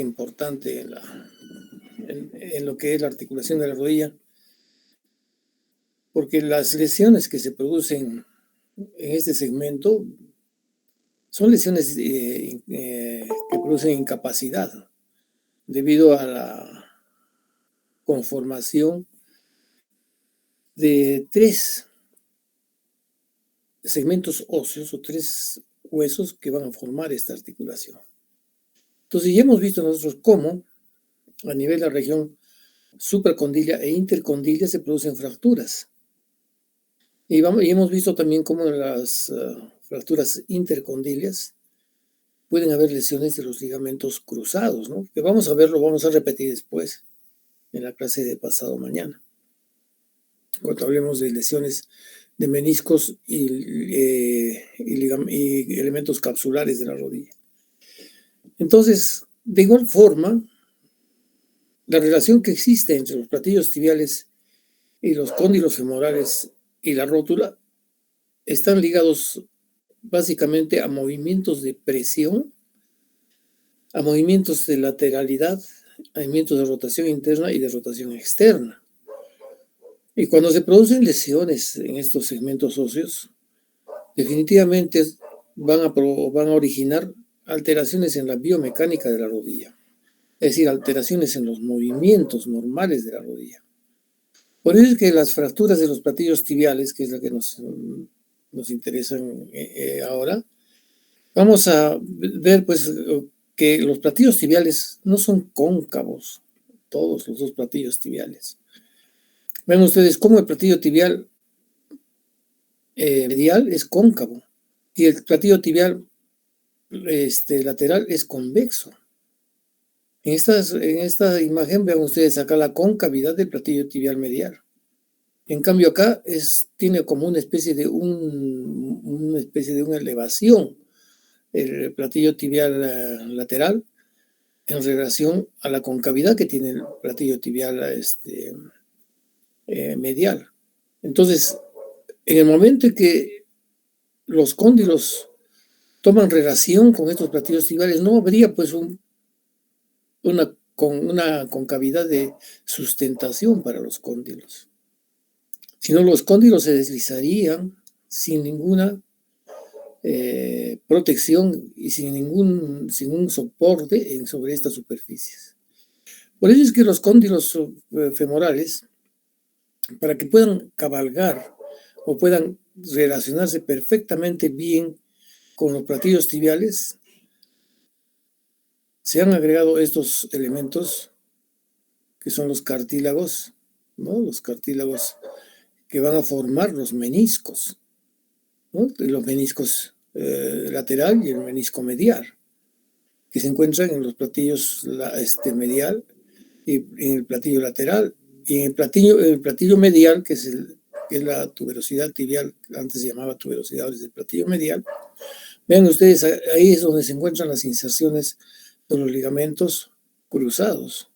importante en lo que es la articulación de la rodilla, porque las lesiones que se producen en este segmento son lesiones que producen incapacidad debido a la conformación de tres segmentos óseos o tres huesos que van a formar esta articulación. Entonces ya hemos visto nosotros cómo a nivel de la región supracondilia e intercondilia se producen fracturas. Y hemos visto también cómo en las fracturas intercondilias pueden haber lesiones de los ligamentos cruzados, ¿no? Que vamos a verlo, vamos a repetir después en la clase de pasado mañana, cuando hablemos de lesiones de meniscos y elementos capsulares de la rodilla. Entonces, de igual forma, la relación que existe entre los platillos tibiales y los cóndilos femorales y la rótula están ligados básicamente a movimientos de presión, a movimientos de lateralidad, a movimientos de rotación interna y de rotación externa. Y cuando se producen lesiones en estos segmentos óseos, definitivamente van a originar alteraciones en la biomecánica de la rodilla, es decir, alteraciones en los movimientos normales de la rodilla. Por eso es que las fracturas de los platillos tibiales, que es la que nos interesan ahora, vamos a ver pues que los platillos tibiales no son cóncavos, todos los dos platillos tibiales. Ven ustedes cómo el platillo tibial medial es cóncavo y el platillo tibial lateral es convexo. En esta imagen vean ustedes acá la concavidad del platillo tibial medial. En cambio acá tiene como una especie de una elevación el platillo tibial lateral en relación a la concavidad que tiene el platillo tibial medial. Entonces, en el momento en que los cóndilos toman relación con estos platillos tibiales, no habría pues una concavidad de sustentación para los cóndilos, sino los cóndilos se deslizarían sin ninguna protección y sin un soporte sobre estas superficies. Por eso es que los cóndilos femorales, para que puedan cabalgar o puedan relacionarse perfectamente bien con los platillos tibiales, se han agregado estos elementos que son los cartílagos, ¿no? Los cartílagos que van a formar los meniscos, ¿no? Los meniscos lateral y el menisco medial, que se encuentran en los platillos medial y en el platillo lateral. Y en el platillo medial, que es la tuberosidad tibial, antes se llamaba tuberosidad del platillo medial, vean ustedes, ahí es donde se encuentran las inserciones de los ligamentos cruzados.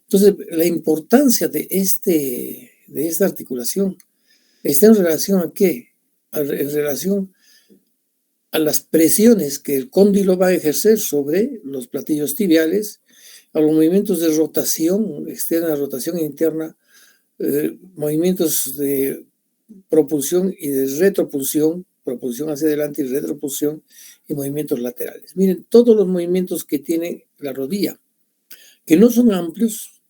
Entonces, la importancia de esta articulación está en relación a ¿qué? En relación a las presiones que el cóndilo va a ejercer sobre los platillos tibiales, a los movimientos de rotación externa, rotación interna, movimientos de propulsión y de retropulsión, propulsión hacia adelante y retropulsión, y movimientos laterales. Miren, todos los movimientos que tiene la rodilla, que no son amplios,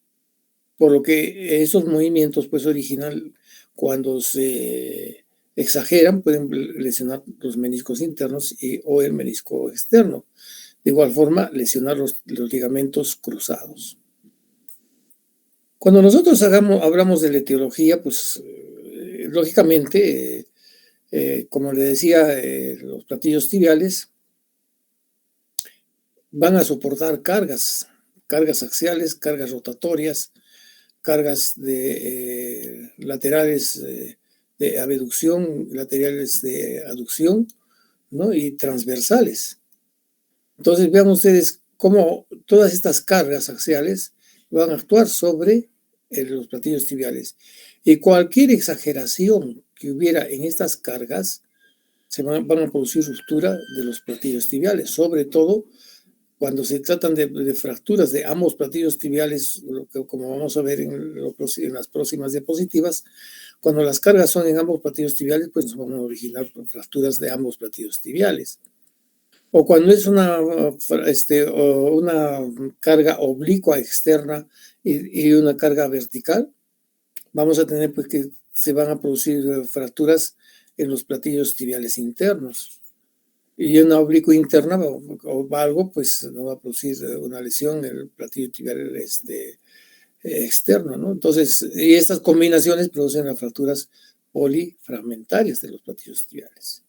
por lo que esos movimientos pues original, cuando se exageran, pueden lesionar los meniscos internos o el menisco externo. De igual forma, lesionar los ligamentos cruzados. Cuando nosotros hablamos de la etiología, pues lógicamente, como le decía, los platillos tibiales van a soportar cargas axiales, cargas rotatorias, cargas laterales de abducción, laterales de aducción, ¿no? Y transversales. Entonces vean ustedes cómo todas estas cargas axiales van a actuar sobre los platillos tibiales. Y cualquier exageración que hubiera en estas cargas van a producir ruptura de los platillos tibiales, sobre todo cuando se tratan de fracturas de ambos platillos tibiales, como vamos a ver en las próximas diapositivas, cuando las cargas son en ambos platillos tibiales, pues nos van a originar fracturas de ambos platillos tibiales. O cuando es una carga oblicua externa y una carga vertical, vamos a tener pues que se van a producir fracturas en los platillos tibiales internos. Y una oblicua interna o algo, pues no va a producir una lesión en el platillo tibial externo, ¿no? Entonces, y estas combinaciones producen las fracturas polifragmentarias de los platillos tibiales.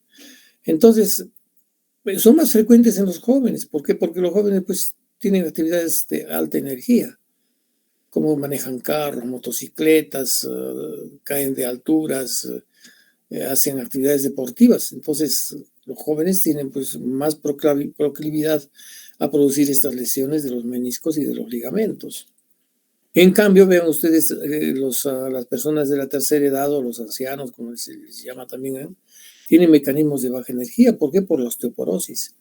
Entonces, son más frecuentes en los jóvenes. ¿Por qué? Porque los jóvenes pues tienen actividades de alta energía, como manejan carros, motocicletas, caen de alturas, hacen actividades deportivas. Entonces, los jóvenes tienen pues más proclividad a producir estas lesiones de los meniscos y de los ligamentos. En cambio, vean ustedes, las personas de la tercera edad o los ancianos, como se les llama también, tienen mecanismos de baja energía. ¿Por qué? Por la osteoporosis.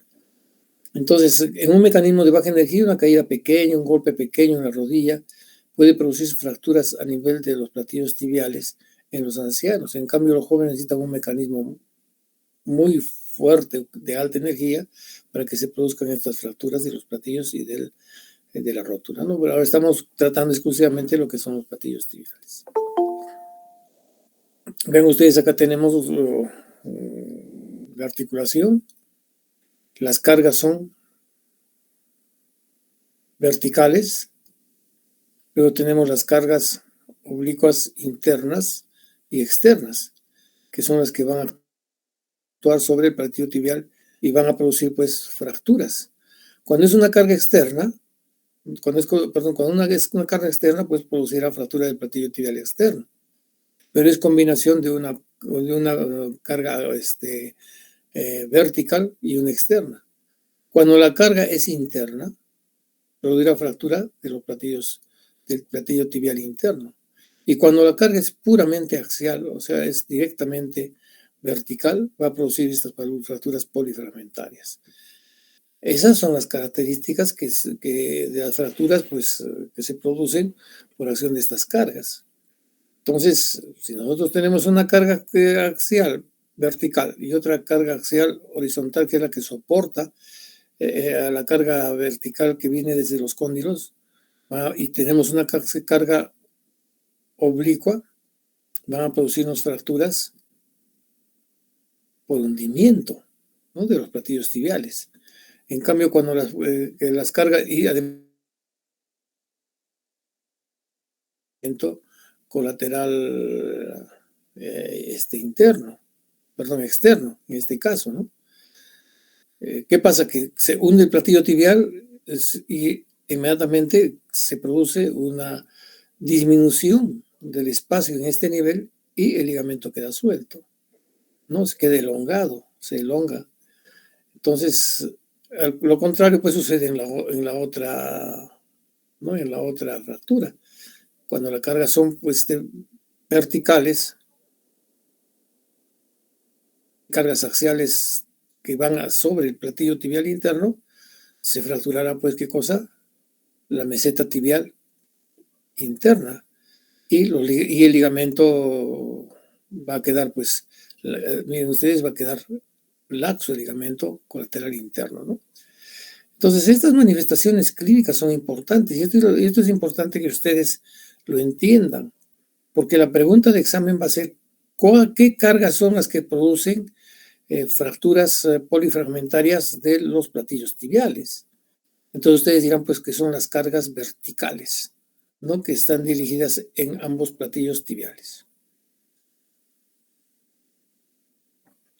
Entonces, en un mecanismo de baja energía, una caída pequeña, un golpe pequeño en la rodilla, puede producir fracturas a nivel de los platillos tibiales en los ancianos. En cambio, los jóvenes necesitan un mecanismo muy fuerte de alta energía para que se produzcan estas fracturas de los platillos y de la rótula, ¿no? Pero ahora estamos tratando exclusivamente lo que son los platillos tibiales. Ven ustedes, acá tenemos la articulación. Las cargas son verticales. Luego tenemos las cargas oblicuas internas y externas, que son las que van a actuar sobre el platillo tibial y van a producir pues fracturas. Cuando es una carga externa, cuando es una carga externa, pues producirá fractura del platillo tibial externo. Pero es combinación de una carga vertical y una externa. Cuando la carga es interna, producirá fractura de los platillos del platillo tibial interno. Y cuando la carga es puramente axial, o sea, es directamente vertical, va a producir estas fracturas polifragmentarias. Esas son las características de las fracturas pues, que se producen por acción de estas cargas. Entonces, si nosotros tenemos una carga axial vertical y otra carga axial horizontal, que es la que soporta a la carga vertical que viene desde los cóndilos, y tenemos una carga oblicua, van a producirnos fracturas por hundimiento, ¿no?, de los platillos tibiales. En cambio, cuando las cargas y además colateral externo, en este caso, ¿no? ¿Qué pasa? Que se hunde el platillo tibial y inmediatamente se produce una disminución del espacio en este nivel y el ligamento queda suelto, ¿no? Se queda elongado, se elonga. Entonces, lo contrario pues sucede en la otra, ¿no?, en la otra fractura. Cuando las cargas son pues verticales, cargas axiales que van sobre el platillo tibial interno, se fracturará pues ¿qué cosa? La meseta tibial interna y el ligamento va a quedar pues, miren ustedes, va a quedar laxo el ligamento colateral interno, ¿no? Entonces, estas manifestaciones clínicas son importantes y esto es importante que ustedes lo entiendan, porque la pregunta de examen va a ser ¿qué cargas son las que producen fracturas polifragmentarias de los platillos tibiales? Entonces ustedes dirán pues que son las cargas verticales, ¿no?, que están dirigidas en ambos platillos tibiales.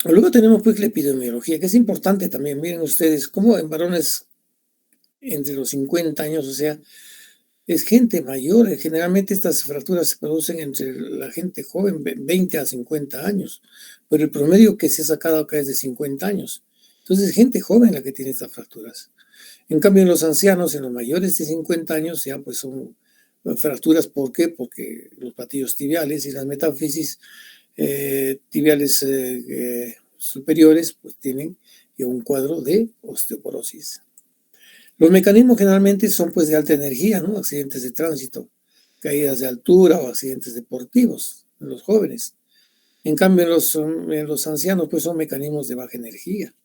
Luego tenemos pues la epidemiología, que es importante también. Miren ustedes cómo en varones entre los 50 años, o sea, es gente mayor. Generalmente estas fracturas se producen entre la gente joven, 20 a 50 años, pero el promedio que se ha sacado acá es de 50 años. Entonces es gente joven la que tiene estas fracturas. En cambio, en los ancianos, en los mayores de 50 años, ya pues son fracturas. ¿Por qué? Porque los platillos tibiales y las metáfisis tibiales superiores pues tienen un cuadro de osteoporosis. Los mecanismos generalmente son pues de alta energía, ¿no? Accidentes de tránsito, caídas de altura o accidentes deportivos en los jóvenes. En cambio, en los ancianos pues son mecanismos de baja energía.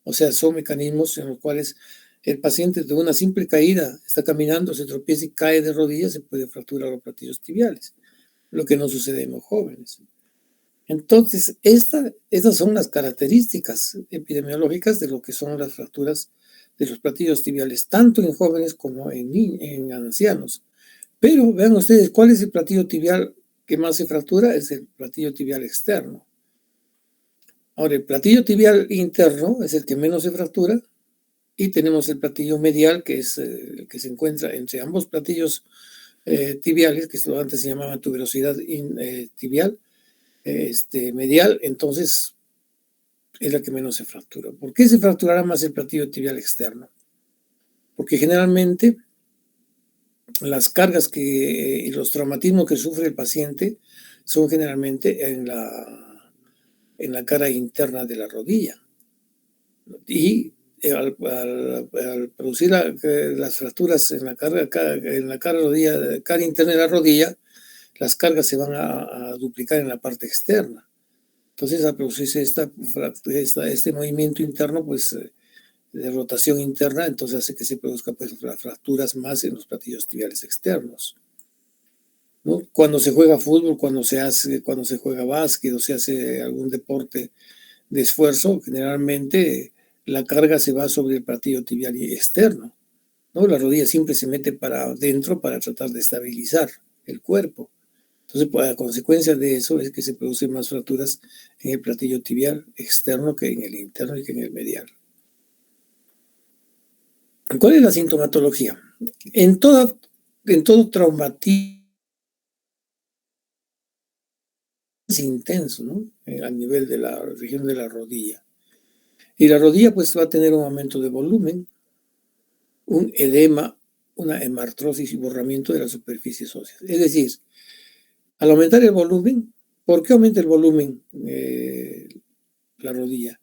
O sea, son mecanismos en los cuales el paciente de una simple caída está caminando, se tropieza y cae de rodillas, se puede fracturar los platillos tibiales, lo que no sucede en los jóvenes. Entonces, estas son las características epidemiológicas de lo que son las fracturas de los platillos tibiales, tanto en jóvenes como en ancianos. Pero vean ustedes, ¿cuál es el platillo tibial que más se fractura? Es el platillo tibial externo. Ahora, el platillo tibial interno es el que menos se fractura y tenemos el platillo medial, que es el que se encuentra entre ambos platillos tibiales, que antes se llamaba tuberosidad tibial, medial, entonces es la que menos se fractura. ¿Por qué se fracturará más el platillo tibial externo? Porque generalmente las cargas y los traumatismos que sufre el paciente son generalmente en la cara interna de la rodilla. Y al producir las fracturas en la cara interna de la rodilla, las cargas se van a duplicar en la parte externa. Entonces, al producirse este movimiento interno, pues, de rotación interna, entonces hace que se produzcan pues, las fracturas más en los platillos tibiales externos, ¿no? Cuando se juega fútbol, cuando se juega básquet o se hace algún deporte de esfuerzo, generalmente la carga se va sobre el platillo tibial externo, ¿no? La rodilla siempre se mete para adentro para tratar de estabilizar el cuerpo. Entonces, pues, a consecuencia de eso es que se producen más fracturas en el platillo tibial externo que en el interno y que en el medial. ¿Cuál es la sintomatología? En todo traumatismo es intenso, ¿no? A nivel de la región de la rodilla. Y la rodilla pues va a tener un aumento de volumen, un edema, una hemartrosis y borramiento de las superficies óseas. Es decir, al aumentar el volumen, ¿por qué aumenta el volumen la rodilla?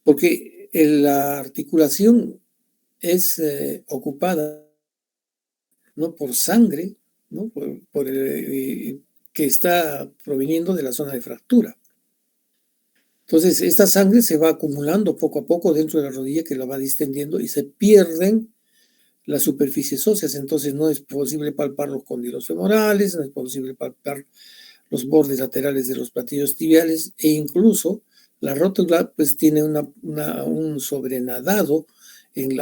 Porque la articulación es ocupada, ¿no? Por sangre, ¿no? Que está proviniendo de la zona de fractura. Entonces, esta sangre se va acumulando poco a poco dentro de la rodilla, que la va distendiendo y se pierden las superficies óseas. Entonces, no es posible palpar los cóndilos femorales, no es posible palpar los bordes laterales de los platillos tibiales e incluso la rótula pues tiene un sobrenadado en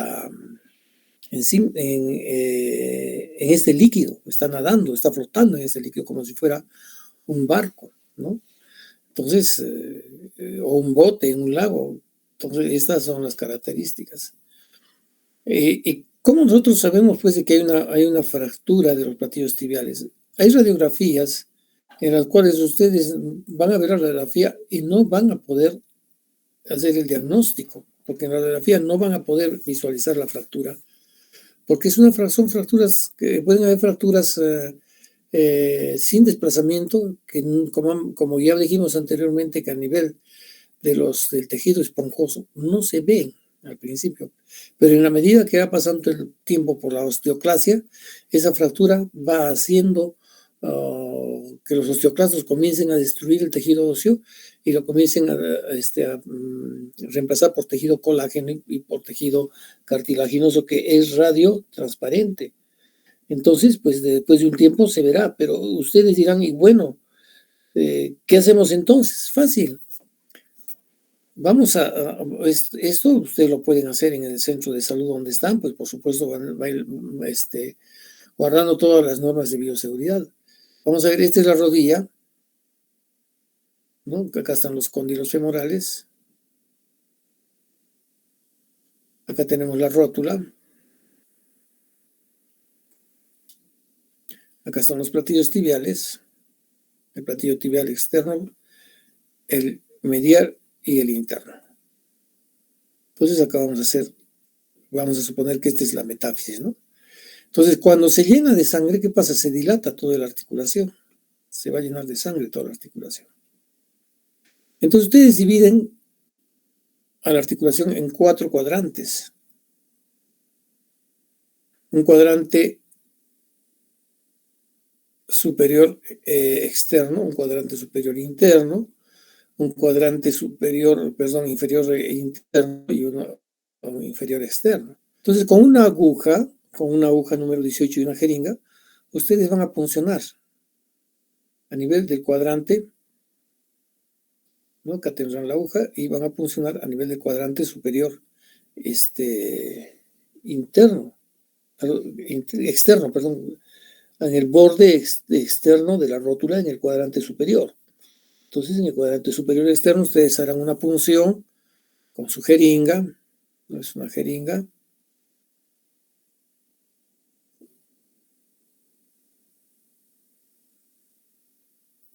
este líquido, está nadando, está flotando en este líquido como si fuera un barco, ¿no? Entonces, o un bote en un lago. Entonces, estas son las características. ¿Y cómo nosotros sabemos pues de que hay una fractura de los platillos tibiales? Hay radiografías en las cuales ustedes van a ver la radiografía y no van a poder hacer el diagnóstico, porque en la radiografía no van a poder visualizar la fractura, porque son fracturas, que pueden haber fracturas sin desplazamiento, que como ya dijimos anteriormente, que a nivel del tejido esponjoso no se ven al principio, pero en la medida que va pasando el tiempo por la osteoclasia, esa fractura va haciendo que los osteoclastos comiencen a destruir el tejido óseo y lo comiencen a reemplazar por tejido colágeno y por tejido cartilaginoso que es radiotransparente. Entonces, pues después de un tiempo se verá, pero ustedes dirán, y bueno, ¿qué hacemos entonces? Fácil. Vamos esto ustedes lo pueden hacer en el centro de salud donde están, pues por supuesto van guardando todas las normas de bioseguridad. Vamos a ver, esta es la rodilla, ¿no? Acá están los cóndilos femorales. Acá tenemos la rótula. Acá están los platillos tibiales, el platillo tibial externo, el medial y el interno. Entonces acá vamos a suponer que esta es la metáfisis, ¿no? Entonces cuando se llena de sangre, ¿qué pasa? Se dilata toda la articulación. Se va a llenar de sangre toda la articulación. Entonces ustedes dividen a la articulación en 4 cuadrantes. un cuadrante superior externo, un cuadrante superior interno, un cuadrante superior, perdón, inferior interno y uno inferior externo. Entonces, con una aguja número 18 y una jeringa, ustedes van a puncionar a nivel del cuadrante, ¿no? Acá tendrán la aguja y van a puncionar a nivel del cuadrante superior interno, externo, perdón, en el borde externo de la rótula en el cuadrante superior. Entonces, en el cuadrante superior externo, ustedes harán una punción con su jeringa, no es una jeringa.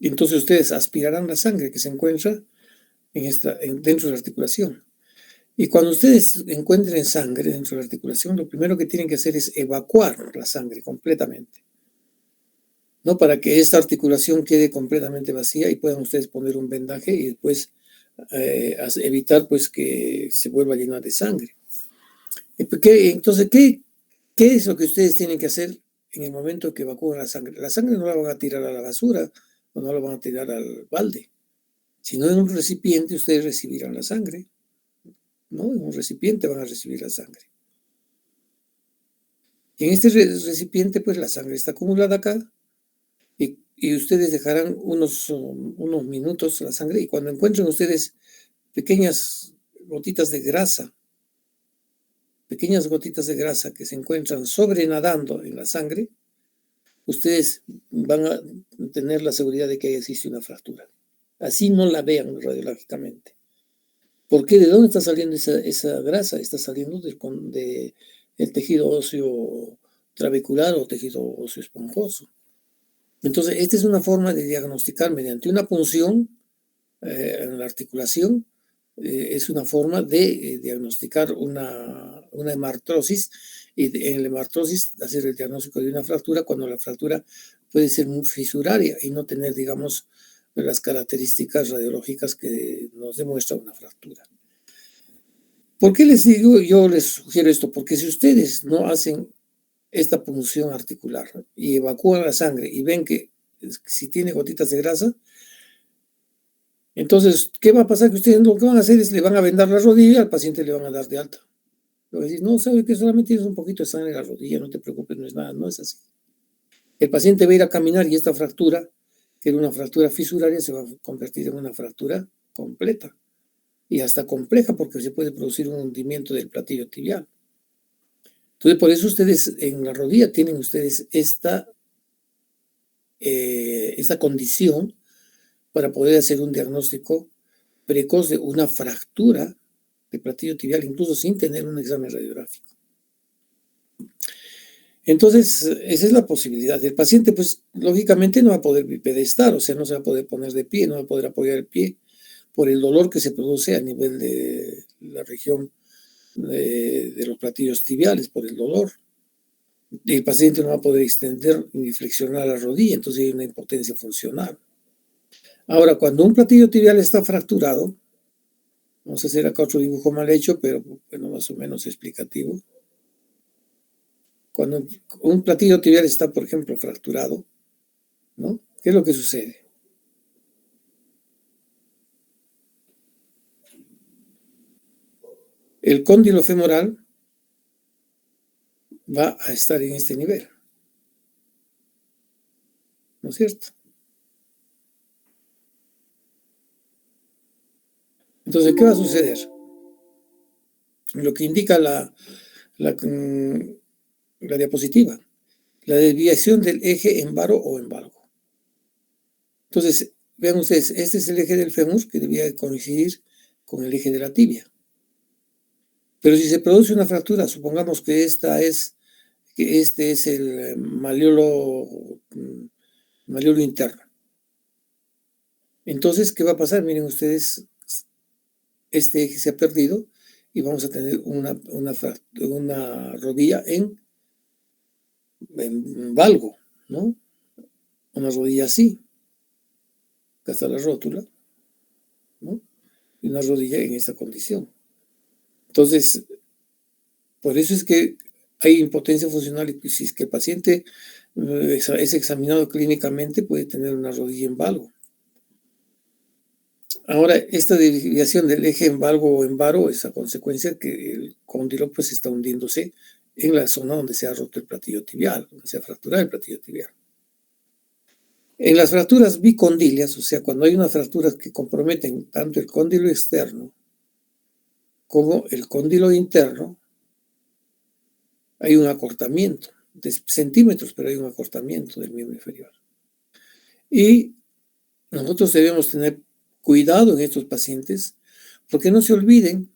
Y entonces ustedes aspirarán la sangre que se encuentra dentro de la articulación. Y cuando ustedes encuentren sangre dentro de la articulación, lo primero que tienen que hacer es evacuar la sangre completamente, ¿no? Para que esta articulación quede completamente vacía y puedan ustedes poner un vendaje y después evitar pues que se vuelva a llenar de sangre. Entonces, ¿qué es lo que ustedes tienen que hacer en el momento que evacúan la sangre? La sangre no la van a tirar a la basura o no la van a tirar al balde, sino en un recipiente ustedes recibirán la sangre, ¿no? En un recipiente van a recibir la sangre. Y en este recipiente, pues la sangre está acumulada acá y ustedes dejarán unos minutos la sangre y cuando encuentren ustedes pequeñas gotitas de grasa que se encuentran sobrenadando en la sangre, ustedes van a tener la seguridad de que existe una fractura. Así no la vean radiológicamente. ¿Por qué? ¿De dónde está saliendo esa grasa? Está saliendo del tejido óseo trabecular o tejido óseo esponjoso. Entonces, esta es una forma de diagnosticar mediante una punción en la articulación. Es una forma de diagnosticar una hemartrosis y en la hemartrosis hacer el diagnóstico de una fractura cuando la fractura puede ser muy fisuraria y no tener, digamos, las características radiológicas que nos demuestra una fractura. ¿Por qué les digo, yo les sugiero esto? Porque si ustedes no hacen esta punción articular y evacúan la sangre y ven que si tiene gotitas de grasa, entonces, ¿qué va a pasar? Que ustedes lo que van a hacer es le van a vendar la rodilla y al paciente le van a dar de alta. Le van a decir, no, sabe que solamente tienes un poquito de sangre en la rodilla, no te preocupes, no es nada, no es así. El paciente va a ir a caminar y esta fractura, que era una fractura fisuraria, se va a convertir en una fractura completa y hasta compleja porque se puede producir un hundimiento del platillo tibial. Entonces, por eso ustedes en la rodilla tienen ustedes esta condición para poder hacer un diagnóstico precoz de una fractura de platillo tibial, incluso sin tener un examen radiográfico. Entonces, esa es la posibilidad. El paciente, pues, lógicamente no va a poder bipedestar, o sea, no se va a poder poner de pie, no va a poder apoyar el pie por el dolor que se produce a nivel de la región de los platillos tibiales, por el dolor. El paciente no va a poder extender ni flexionar la rodilla, entonces hay una impotencia funcional. Ahora, cuando un platillo tibial está fracturado, vamos a hacer acá otro dibujo mal hecho, pero bueno, más o menos explicativo. Cuando un platillo tibial está, por ejemplo, fracturado, ¿no? ¿Qué es lo que sucede? El cóndilo femoral va a estar en este nivel, ¿no es cierto? Entonces, ¿qué va a suceder? Lo que indica la diapositiva, la desviación del eje en varo o en valgo. Entonces, vean ustedes, este es el eje del fémur que debía coincidir con el eje de la tibia. Pero si se produce una fractura, supongamos que este es el malleolo interno. Entonces, ¿qué va a pasar? Miren ustedes, este eje se ha perdido y vamos a tener una rodilla en valgo, ¿no? Una rodilla así, acá está la rótula, ¿no? Y una rodilla en esta condición. Entonces, por eso es que hay impotencia funcional y si es que el paciente es examinado clínicamente, puede tener una rodilla en valgo. Ahora, esta desviación del eje en valgo o en varo es a consecuencia que el cóndilo pues está hundiéndose en la zona donde se ha roto el platillo tibial, donde se ha fracturado el platillo tibial. En las fracturas bicondilias, o sea, cuando hay unas fracturas que comprometen tanto el cóndilo externo como el cóndilo interno, hay un acortamiento de centímetros, pero hay un acortamiento del miembro inferior. Y nosotros debemos tener cuidado en estos pacientes, porque no se olviden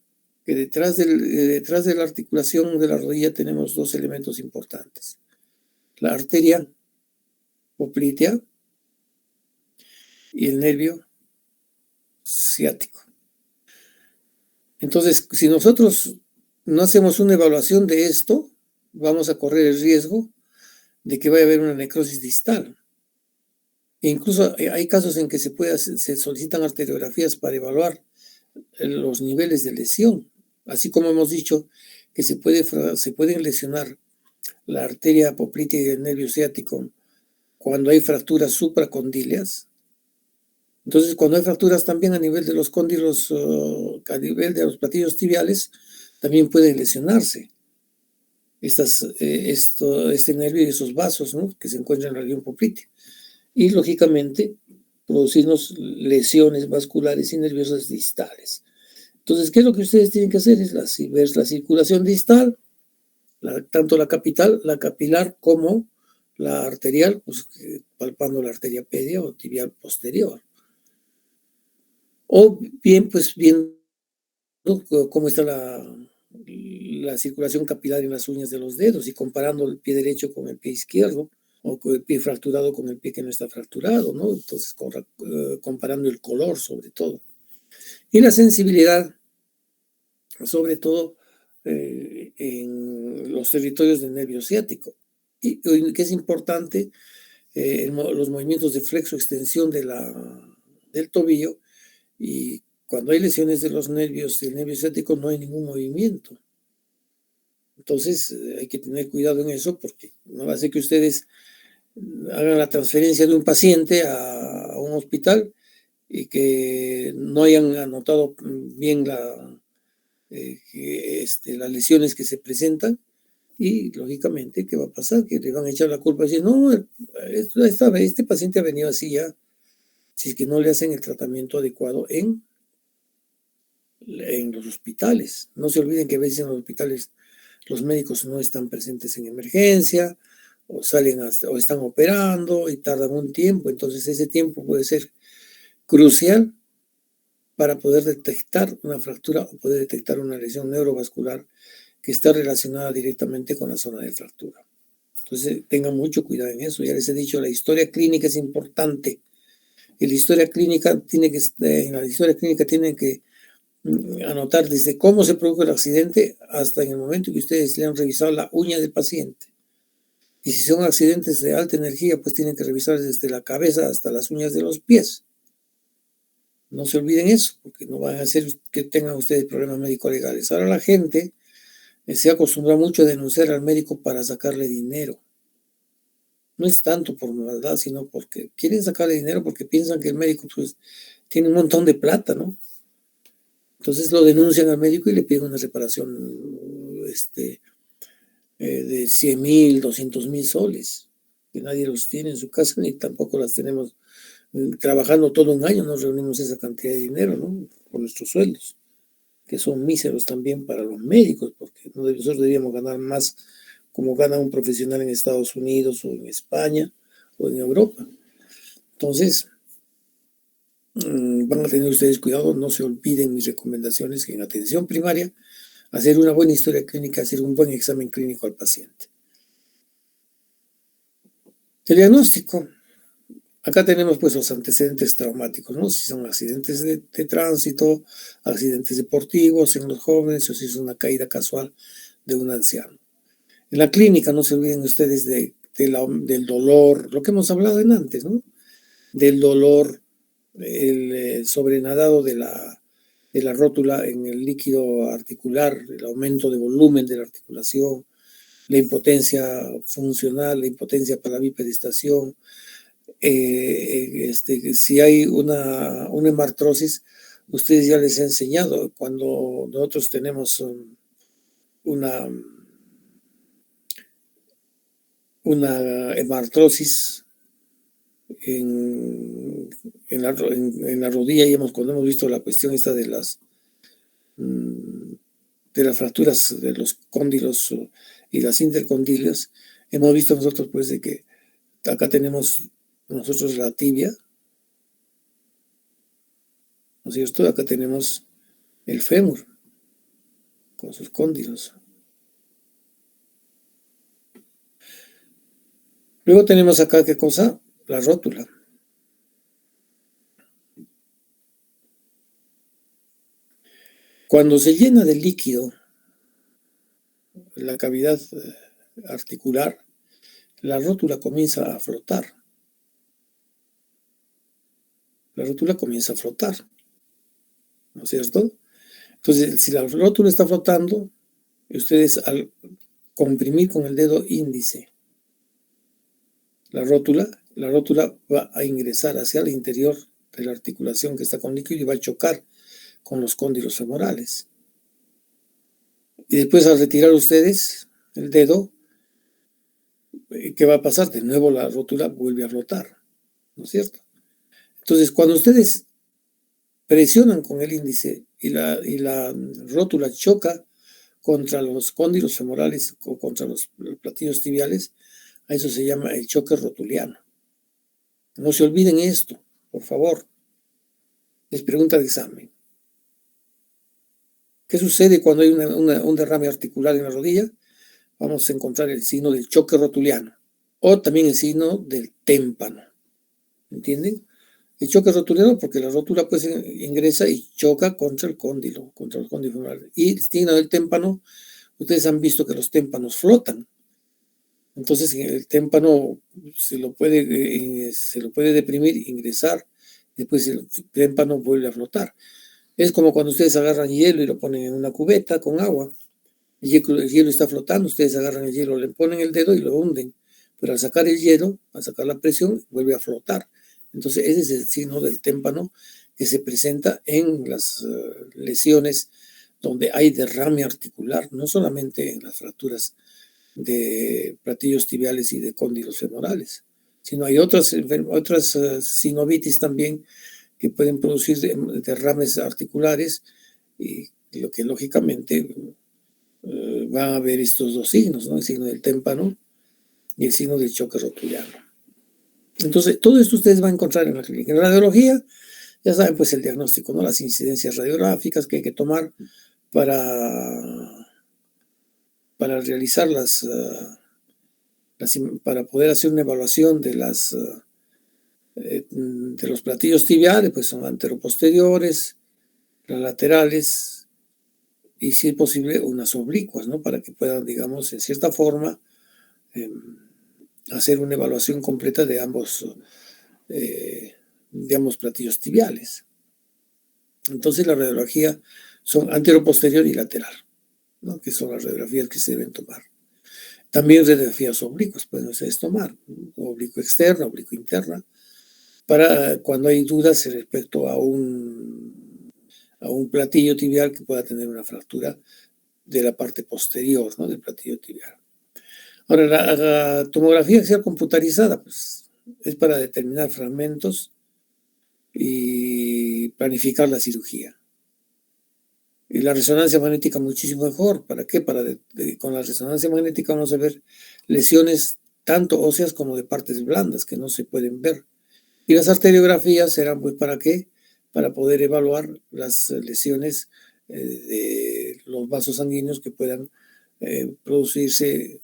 que detrás de la articulación de la rodilla tenemos dos elementos importantes: la arteria poplitea y el nervio ciático. Entonces, si nosotros no hacemos una evaluación de esto, vamos a correr el riesgo de que vaya a haber una necrosis distal. E incluso hay casos en que se solicitan arteriografías para evaluar los niveles de lesión, así como hemos dicho que se pueden lesionar la arteria poplitea y el nervio ciático cuando hay fracturas supracondilias. Entonces, cuando hay fracturas también a nivel de los cóndilos, a nivel de los platillos tibiales, también pueden lesionarse este nervio y esos vasos, ¿no?, que se encuentran en la región poplitea. Y, lógicamente, producirnos lesiones vasculares y nerviosas distales. Entonces, ¿qué es lo que ustedes tienen que hacer? Es ver la circulación distal, tanto la capilar como la arterial, pues, palpando la arteria pedia o tibial posterior. O bien, pues, viendo cómo está la circulación capilar en las uñas de los dedos y comparando el pie derecho con el pie izquierdo, o con el pie fracturado con el pie que no está fracturado, ¿no? Entonces, comparando el color sobre todo. Y la sensibilidad, sobre todo en los territorios del nervio ciático. Y que es importante, los movimientos de flexo-extensión del tobillo, y cuando hay lesiones de los nervios del nervio ciático no hay ningún movimiento. Entonces hay que tener cuidado en eso, porque no va a ser que ustedes hagan la transferencia de un paciente a un hospital y que no hayan anotado bien las lesiones que se presentan, y lógicamente, ¿qué va a pasar? Que le van a echar la culpa y decir, no, este paciente ha venido así ya, si es que no le hacen el tratamiento adecuado en los hospitales. No se olviden que a veces en los hospitales los médicos no están presentes en emergencia, o o están operando y tardan un tiempo. Entonces ese tiempo puede ser crucial para poder detectar una fractura o poder detectar una lesión neurovascular que está relacionada directamente con la zona de fractura. Entonces tengan mucho cuidado en eso. Ya les he dicho, la historia clínica es importante. En la historia clínica tienen que anotar desde cómo se produjo el accidente hasta en el momento que ustedes le han revisado la uña del paciente. Y si son accidentes de alta energía, pues tienen que revisar desde la cabeza hasta las uñas de los pies. No se olviden eso, porque no van a hacer que tengan ustedes problemas médico-legales. Ahora la gente se acostumbra mucho a denunciar al médico para sacarle dinero. No es tanto por maldad, sino porque quieren sacarle dinero porque piensan que el médico pues tiene un montón de plata, ¿no? Entonces lo denuncian al médico y le piden una reparación de 100,000, 200,000 soles, que nadie los tiene en su casa ni tampoco las tenemos. Trabajando todo un año nos reunimos esa cantidad de dinero, ¿no?, por nuestros sueldos, que son míseros también para los médicos, porque nosotros deberíamos ganar más como gana un profesional en Estados Unidos o en España o en Europa. Entonces, van a tener ustedes cuidado, no se olviden mis recomendaciones, que en atención primaria, hacer una buena historia clínica, hacer un buen examen clínico al paciente. El diagnóstico. Acá tenemos pues los antecedentes traumáticos, ¿no? Si son accidentes de tránsito, accidentes deportivos en los jóvenes, o si es una caída casual de un anciano. En la clínica no se olviden ustedes del dolor, lo que hemos hablado antes, ¿no? Del dolor, el sobrenadado de la rótula en el líquido articular, el aumento de volumen de la articulación, la impotencia funcional, la impotencia para la bipedestación. Si hay una hemartrosis, ustedes ya les he enseñado, cuando nosotros tenemos una hemartrosis en la rodilla, y cuando hemos visto la cuestión esta de las fracturas de los cóndilos y las intercondilias, hemos visto nosotros pues de que acá tenemos nosotros la tibia, ¿no es cierto? Acá tenemos el fémur con sus cóndilos. Luego tenemos acá, ¿qué cosa? La rótula. Cuando se llena de líquido la cavidad articular, la rótula comienza a flotar. La rótula comienza a flotar, ¿no es cierto? Entonces, si la rótula está flotando, ustedes al comprimir con el dedo índice la rótula va a ingresar hacia el interior de la articulación que está con líquido y va a chocar con los cóndilos femorales. Y después, al retirar ustedes el dedo, ¿qué va a pasar? De nuevo la rótula vuelve a flotar, ¿no es cierto? Entonces, cuando ustedes presionan con el índice y la rótula choca contra los cóndilos femorales o contra los platillos tibiales, a eso se llama el choque rotuliano. No se olviden esto, por favor. Es pregunta de examen. ¿Qué sucede cuando hay un derrame articular en la rodilla? Vamos a encontrar el signo del choque rotuliano o también el signo del témpano. ¿Entienden? El choque rotuliano porque la rótula pues ingresa y choca contra el cóndilo femoral. Y el signo del témpano, ustedes han visto que los témpanos flotan. Entonces el témpano se lo puede deprimir, ingresar, después el témpano vuelve a flotar. Es como cuando ustedes agarran hielo y lo ponen en una cubeta con agua. El hielo está flotando, ustedes agarran el hielo, le ponen el dedo y lo hunden. Pero al sacar el hielo, al sacar la presión, vuelve a flotar. Entonces ese es el signo del témpano que se presenta en las lesiones donde hay derrame articular, no solamente en las fracturas de platillos tibiales y de cóndilos femorales, sino hay otras sinovitis también que pueden producir derrames articulares y lo que lógicamente van a haber estos dos signos, ¿no? El signo del témpano y el signo del choque rotuliano. Entonces, todo esto ustedes van a encontrar en la clínica. En la radiología, ya saben, pues el diagnóstico, ¿no? Las incidencias radiográficas que hay que tomar para realizar para poder hacer una evaluación de los platillos tibiales, pues son anteroposteriores, las laterales y, si es posible, unas oblicuas, ¿no? Para que puedan, digamos, en cierta forma, hacer una evaluación completa de ambos platillos tibiales. Entonces, la radiología son anteroposterior y lateral, ¿no? Que son las radiografías que se deben tomar. También radiografías oblicuas pueden ustedes tomar, oblicuo externa, oblicuo interna, para cuando hay dudas respecto a un platillo tibial que pueda tener una fractura de la parte posterior, ¿no? Del platillo tibial. Ahora, la tomografía axial computarizada, pues, es para determinar fragmentos y planificar la cirugía. Y la resonancia magnética muchísimo mejor. ¿Para qué? Con la resonancia magnética vamos a ver lesiones tanto óseas como de partes blandas que no se pueden ver. Y las arteriografías serán, pues, ¿para qué? Para poder evaluar las lesiones de los vasos sanguíneos que puedan producirse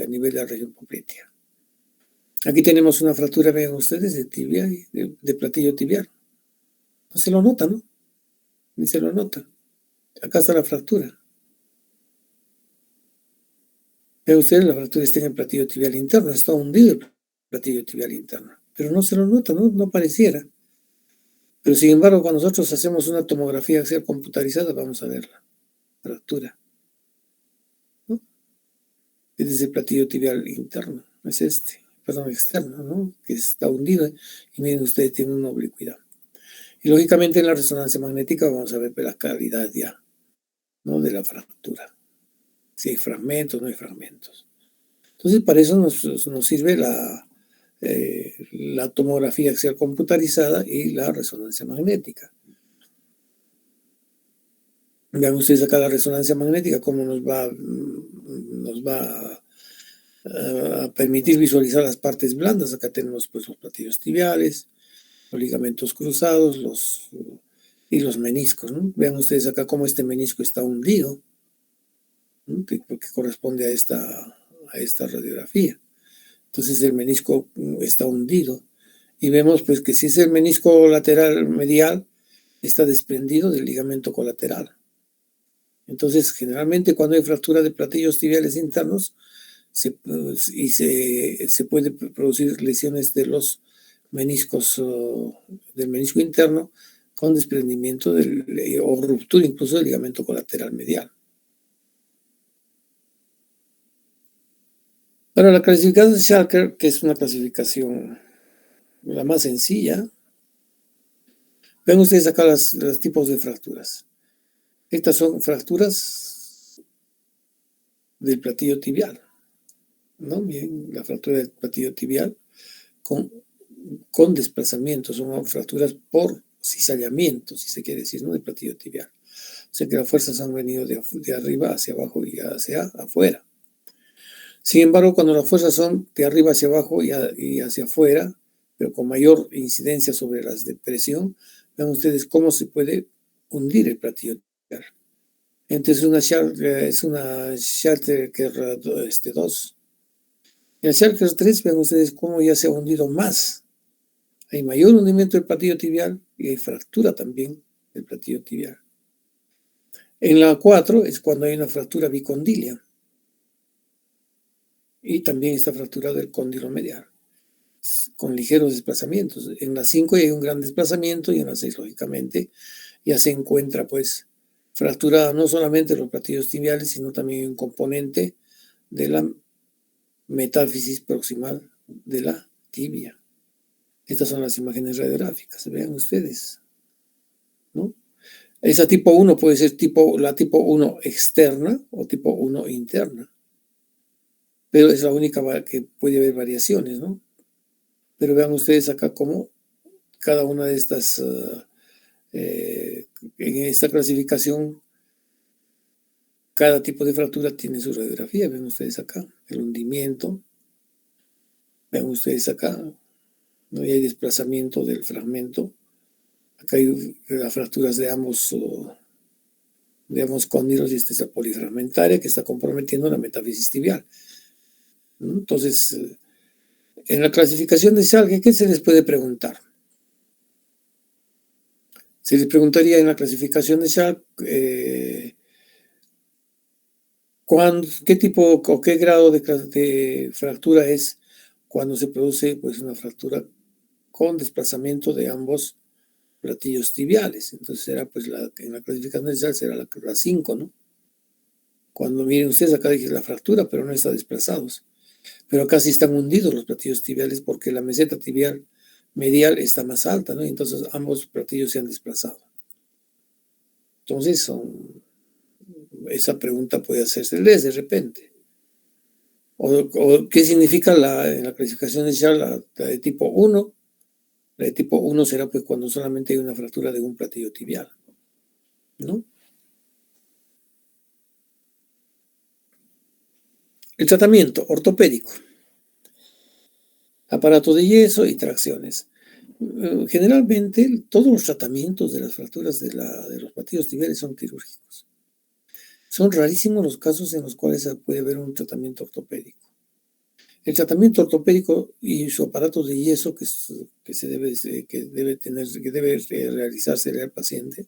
a nivel de la región poplitea. Aquí tenemos una fractura, vean ustedes, de tibia, de platillo tibial. No se lo nota, ¿no? Ni se lo nota. Acá está la fractura. Vean ustedes, la fractura está en el platillo tibial interno, está hundido el platillo tibial interno. Pero no se lo nota, ¿no? No pareciera. Pero sin embargo, cuando nosotros hacemos una tomografía axial computarizada, vamos a ver la fractura, ¿no? Este es el platillo tibial interno, es externo, ¿no? Que está hundido y miren ustedes, tiene una oblicuidad. Y lógicamente en la resonancia magnética vamos a ver la calidad ya, ¿no? De la fractura. Si hay fragmentos, no hay fragmentos. Entonces, para eso nos sirve la tomografía axial computarizada y la resonancia magnética. Vean ustedes acá la resonancia magnética, cómo nos va a permitir visualizar las partes blandas. Acá tenemos pues los platillos tibiales, los ligamentos cruzados y los meniscos, ¿no? Vean ustedes acá cómo este menisco está hundido, ¿no? que corresponde a esta radiografía. Entonces el menisco está hundido y vemos pues que si es el menisco lateral medial, está desprendido del ligamento colateral. Entonces, generalmente cuando hay fractura de platillos tibiales internos se puede producir lesiones de los meniscos, del menisco interno, con desprendimiento o ruptura incluso del ligamento colateral medial. Para la clasificación de Schalker, que es una clasificación la más sencilla, ven ustedes acá los tipos de fracturas. Estas son fracturas del platillo tibial, ¿no? Bien, la fractura del platillo tibial con desplazamiento, son fracturas por cizallamiento, si se quiere decir, ¿no? Del platillo tibial. O sea que las fuerzas han venido de arriba hacia abajo y hacia afuera. Sin embargo, cuando las fuerzas son de arriba hacia abajo y hacia afuera, pero con mayor incidencia sobre las de presión, vean ustedes cómo se puede hundir el platillo tibial. Entonces es una Schalker 2. En el Schalker 3 vean ustedes cómo ya se ha hundido más. Hay mayor hundimiento del platillo tibial y hay fractura también del platillo tibial. En la 4 es cuando hay una fractura bicondilia y también está fractura del cóndilo medial con ligeros desplazamientos. En la 5 hay un gran desplazamiento y en la 6 lógicamente ya se encuentra pues fracturada no solamente los platillos tibiales, sino también un componente de la metáfisis proximal de la tibia. Estas son las imágenes radiográficas, vean ustedes, ¿no? Esa tipo 1 puede ser la tipo 1 externa o tipo 1 interna, pero es la única que puede haber variaciones, ¿no? Pero vean ustedes acá cómo cada una de estas, en esta clasificación, cada tipo de fractura tiene su radiografía. Ven ustedes acá el hundimiento, vean ustedes acá, ¿no? Y hay desplazamiento del fragmento. Acá hay las fracturas de ambos cóndilos y esta es la polifragmentaria que está comprometiendo la metáfisis tibial, ¿no? Entonces, en la clasificación de Schalke, ¿qué se les puede preguntar? Se les preguntaría en la clasificación de Schalke qué tipo o qué grado de fractura es cuando se produce pues, una fractura con desplazamiento de ambos platillos tibiales. Entonces será pues en la clasificación de Schalke será la 5, ¿no? Cuando miren ustedes acá dije la fractura, pero no está desplazados. Pero acá sí están hundidos los platillos tibiales porque la meseta tibial medial está más alta, ¿no? Entonces ambos platillos se han desplazado. Entonces esa pregunta puede hacérseles de repente. O qué significa en la clasificación inicial la de tipo 1. La de tipo 1 será pues cuando solamente hay una fractura de un platillo tibial, ¿no? El tratamiento ortopédico. Aparato de yeso y tracciones. Generalmente todos los tratamientos de las fracturas de los platillos tibiales son quirúrgicos. Son rarísimos los casos en los cuales puede haber un tratamiento ortopédico. El tratamiento ortopédico y su aparato de yeso que debe realizarse al paciente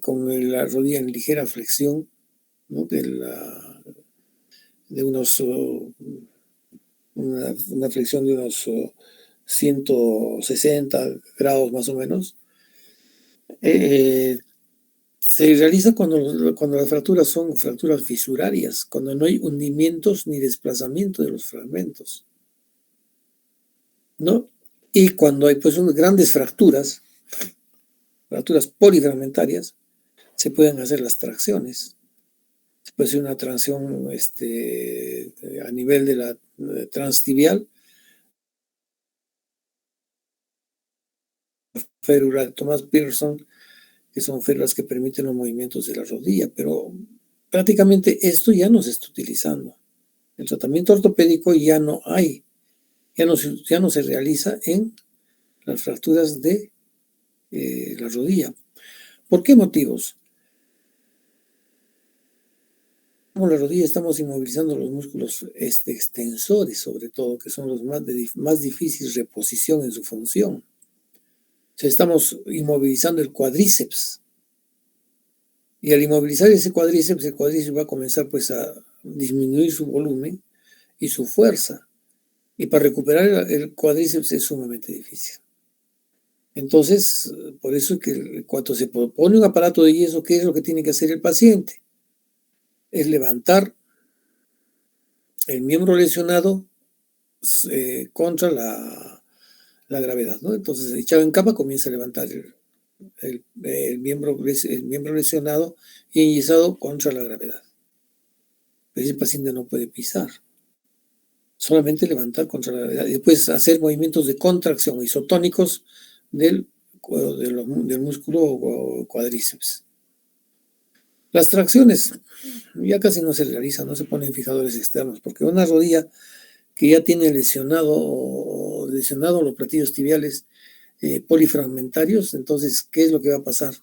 con la rodilla en ligera flexión, ¿no? Una flexión de unos 160 grados más o menos. Se realiza cuando las fracturas son fracturas fisurarias, cuando no hay hundimientos ni desplazamiento de los fragmentos, ¿no? Y cuando hay pues grandes fracturas polifragmentarias, se pueden hacer las tracciones. Se puede hacer una tracción a nivel de la transtibial, férula de Thomas Pearson, que son férulas que permiten los movimientos de la rodilla, pero prácticamente esto ya no se está utilizando. El tratamiento ortopédico ya no hay, ya no se realiza en las fracturas de la rodilla. ¿Por qué motivos? Como la rodilla estamos inmovilizando los músculos extensores, sobre todo, que son los más difíciles reposición en su función. O sea, estamos inmovilizando el cuádriceps. Y al inmovilizar ese cuádriceps, el cuádriceps va a comenzar pues a disminuir su volumen y su fuerza. Y para recuperar el cuádriceps es sumamente difícil. Entonces, por eso es que cuando se pone un aparato de yeso, ¿qué es lo que tiene que hacer el paciente? Es levantar el miembro lesionado contra la gravedad, ¿no? Entonces, echado en cama, comienza a levantar el miembro lesionado y enyesado contra la gravedad. Pero ese paciente no puede pisar, solamente levantar contra la gravedad y después hacer movimientos de contracción isotónicos del músculo cuádriceps. Las tracciones ya casi no se realizan, no se ponen fijadores externos, porque una rodilla que ya tiene lesionado los platillos tibiales polifragmentarios, entonces, ¿qué es lo que va a pasar?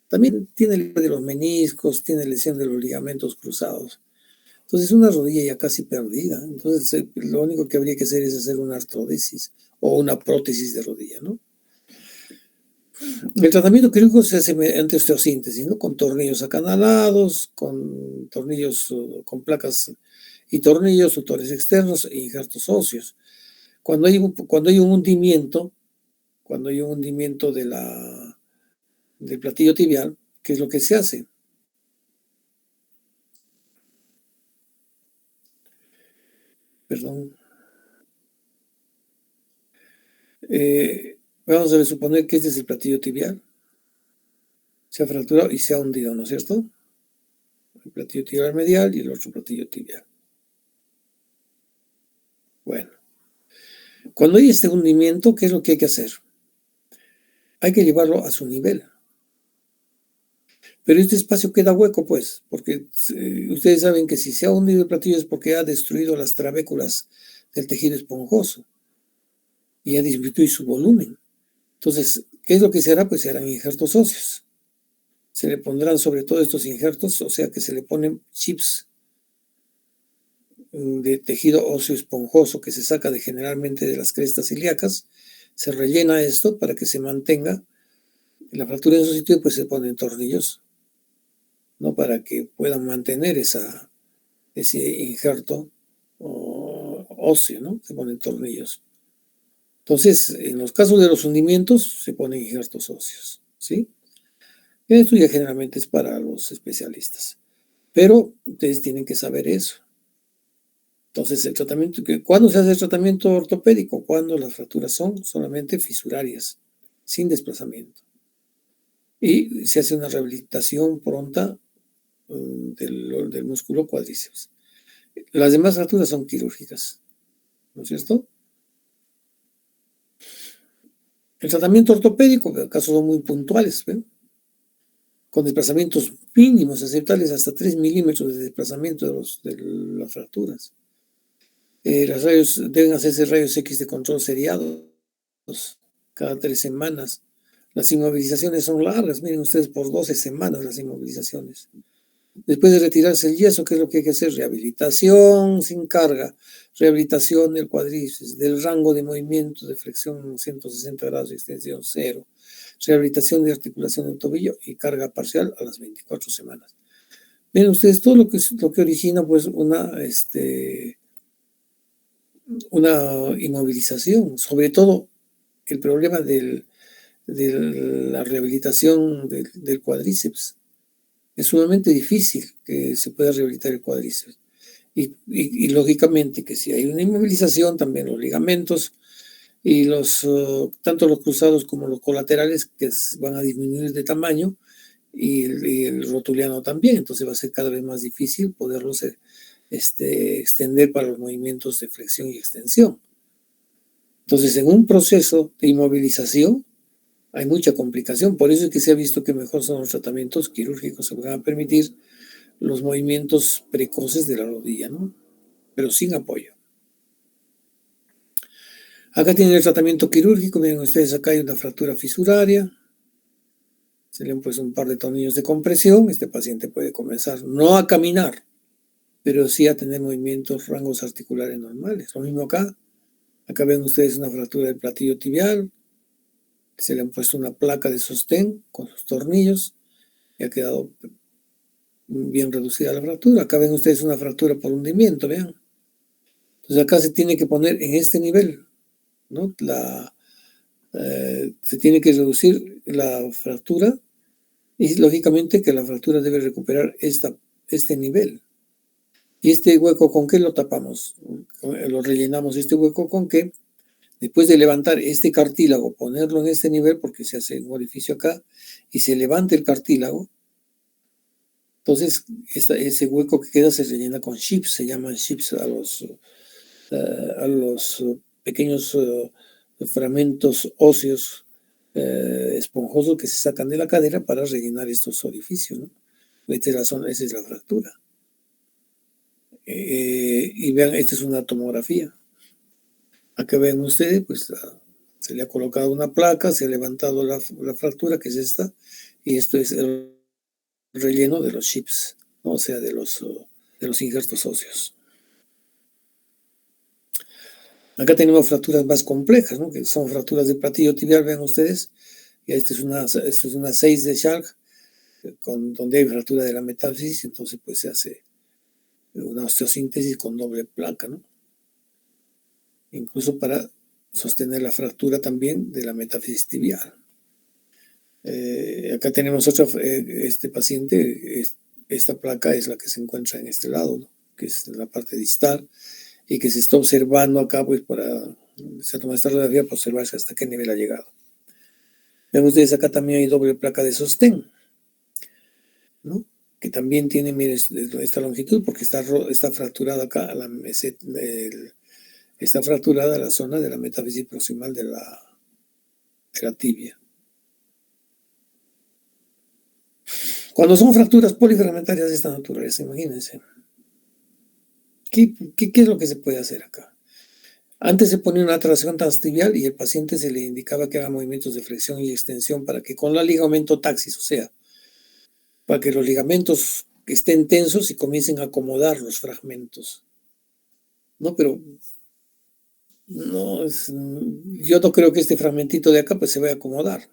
También tiene lesión de los meniscos, tiene lesión de los ligamentos cruzados. Entonces, una rodilla ya casi perdida. Entonces, lo único que habría que hacer es hacer una artrodesis o una prótesis de rodilla, ¿no? El tratamiento quirúrgico se hace mediante osteosíntesis, ¿no? Con tornillos acanalados, con tornillos con placas y tornillos, tutores externos e injertos óseos. Cuando hay un hundimiento del platillo tibial, ¿qué es lo que se hace? Perdón. Vamos a suponer que este es el platillo tibial. Se ha fracturado y se ha hundido, ¿no es cierto? El platillo tibial medial y el otro platillo tibial. Bueno, cuando hay este hundimiento, ¿qué es lo que hay que hacer? Hay que llevarlo a su nivel. Pero este espacio queda hueco, pues, porque ustedes saben que si se ha hundido el platillo es porque ha destruido las trabéculas del tejido esponjoso y ha disminuido su volumen. Entonces, ¿qué es lo que se hará? Pues se harán injertos óseos. Se le pondrán sobre todo estos injertos, o sea que se le ponen chips de tejido óseo esponjoso que se saca generalmente de las crestas ilíacas. Se rellena esto para que se mantenga la fractura en su sitio y pues se ponen tornillos, ¿no? Para que puedan mantener ese injerto óseo, ¿no? Se ponen tornillos. Entonces, en los casos de los hundimientos, se ponen injertos óseos, ¿sí? Y esto ya generalmente es para los especialistas. Pero ustedes tienen que saber eso. Entonces, ¿cuándo se hace el tratamiento ortopédico? Cuando las fracturas son solamente fisurarias, sin desplazamiento. Y se hace una rehabilitación pronta del músculo cuádriceps. Las demás fracturas son quirúrgicas, ¿no es cierto? El tratamiento ortopédico, en casos son muy puntuales, ¿ven? Con desplazamientos mínimos aceptables hasta 3 milímetros de desplazamiento de las fracturas. Deben hacerse rayos X de control seriados cada 3 semanas. Las inmovilizaciones son largas, miren ustedes, por 12 semanas las inmovilizaciones. Después de retirarse el yeso, ¿qué es lo que hay que hacer? Rehabilitación sin carga, rehabilitación del cuádriceps, del rango de movimiento de flexión 160 grados y extensión 0, rehabilitación de articulación del tobillo y carga parcial a las 24 semanas. Miren ustedes, todo lo que origina pues una inmovilización, sobre todo el problema del de la rehabilitación del cuádriceps. Es sumamente difícil que se pueda rehabilitar el cuádriceps. Y lógicamente que si hay una inmovilización, también los ligamentos y tanto los cruzados como los colaterales que van a disminuir de tamaño y el rotuliano también. Entonces va a ser cada vez más difícil poderlos extender para los movimientos de flexión y extensión. Entonces, en un proceso de inmovilización hay mucha complicación. Por eso es que se ha visto que mejor son los tratamientos quirúrgicos, se van a permitir los movimientos precoces de la rodilla, ¿no? Pero sin apoyo. Acá tienen el tratamiento quirúrgico. Miren ustedes, acá hay una fractura fisuraria. Se le han puesto un par de tornillos de compresión. Este paciente puede comenzar no a caminar, pero sí a tener movimientos, rangos articulares normales. Lo mismo acá. Acá ven ustedes una fractura del platillo tibial. Se le han puesto una placa de sostén con sus tornillos y ha quedado bien reducida la fractura. Acá ven ustedes una fractura por hundimiento, vean. Entonces acá se tiene que poner en este nivel, ¿no? Se tiene que reducir la fractura y lógicamente que la fractura debe recuperar este nivel. ¿Y este hueco con qué lo tapamos? Lo rellenamos este hueco con qué. Después de levantar este cartílago, ponerlo en este nivel porque se hace un orificio acá y se levanta el cartílago, entonces ese hueco que queda se rellena con chips, se llaman chips a los pequeños fragmentos óseos esponjosos que se sacan de la cadera para rellenar estos orificios, ¿no? Esa es la fractura. Y vean, esta es una tomografía. Acá ven ustedes, pues se le ha colocado una placa, se ha levantado la fractura, que es esta, y esto es el relleno de los chips, ¿no? O sea, de los injertos óseos. Acá tenemos fracturas más complejas, ¿no? Que son fracturas de platillo tibial, vean ustedes. Y esta es una 6 de Schalk, donde hay fractura de la metáfisis, entonces pues se hace una osteosíntesis con doble placa, ¿no? Incluso para sostener la fractura también de la metáfisis tibial. Acá tenemos este paciente, esta placa es la que se encuentra en este lado, ¿no? Que es la parte distal, y que se está observando acá, pues se toma esta radiografía para observarse hasta qué nivel ha llegado. Ven ustedes, acá también hay doble placa de sostén, ¿no? Que también tiene, mire, esta longitud, porque está fracturada acá, está fracturada la zona de la metáfisis proximal de la tibia. Cuando son fracturas polifragmentarias de esta naturaleza, imagínense. ¿Qué es lo que se puede hacer acá? Antes se ponía una tracción transtibial y el paciente se le indicaba que haga movimientos de flexión y extensión para que con la ligamento-taxis, o sea, para que los ligamentos estén tensos y comiencen a acomodar los fragmentos. No, pero yo no creo que este fragmentito de acá pues se vaya a acomodar.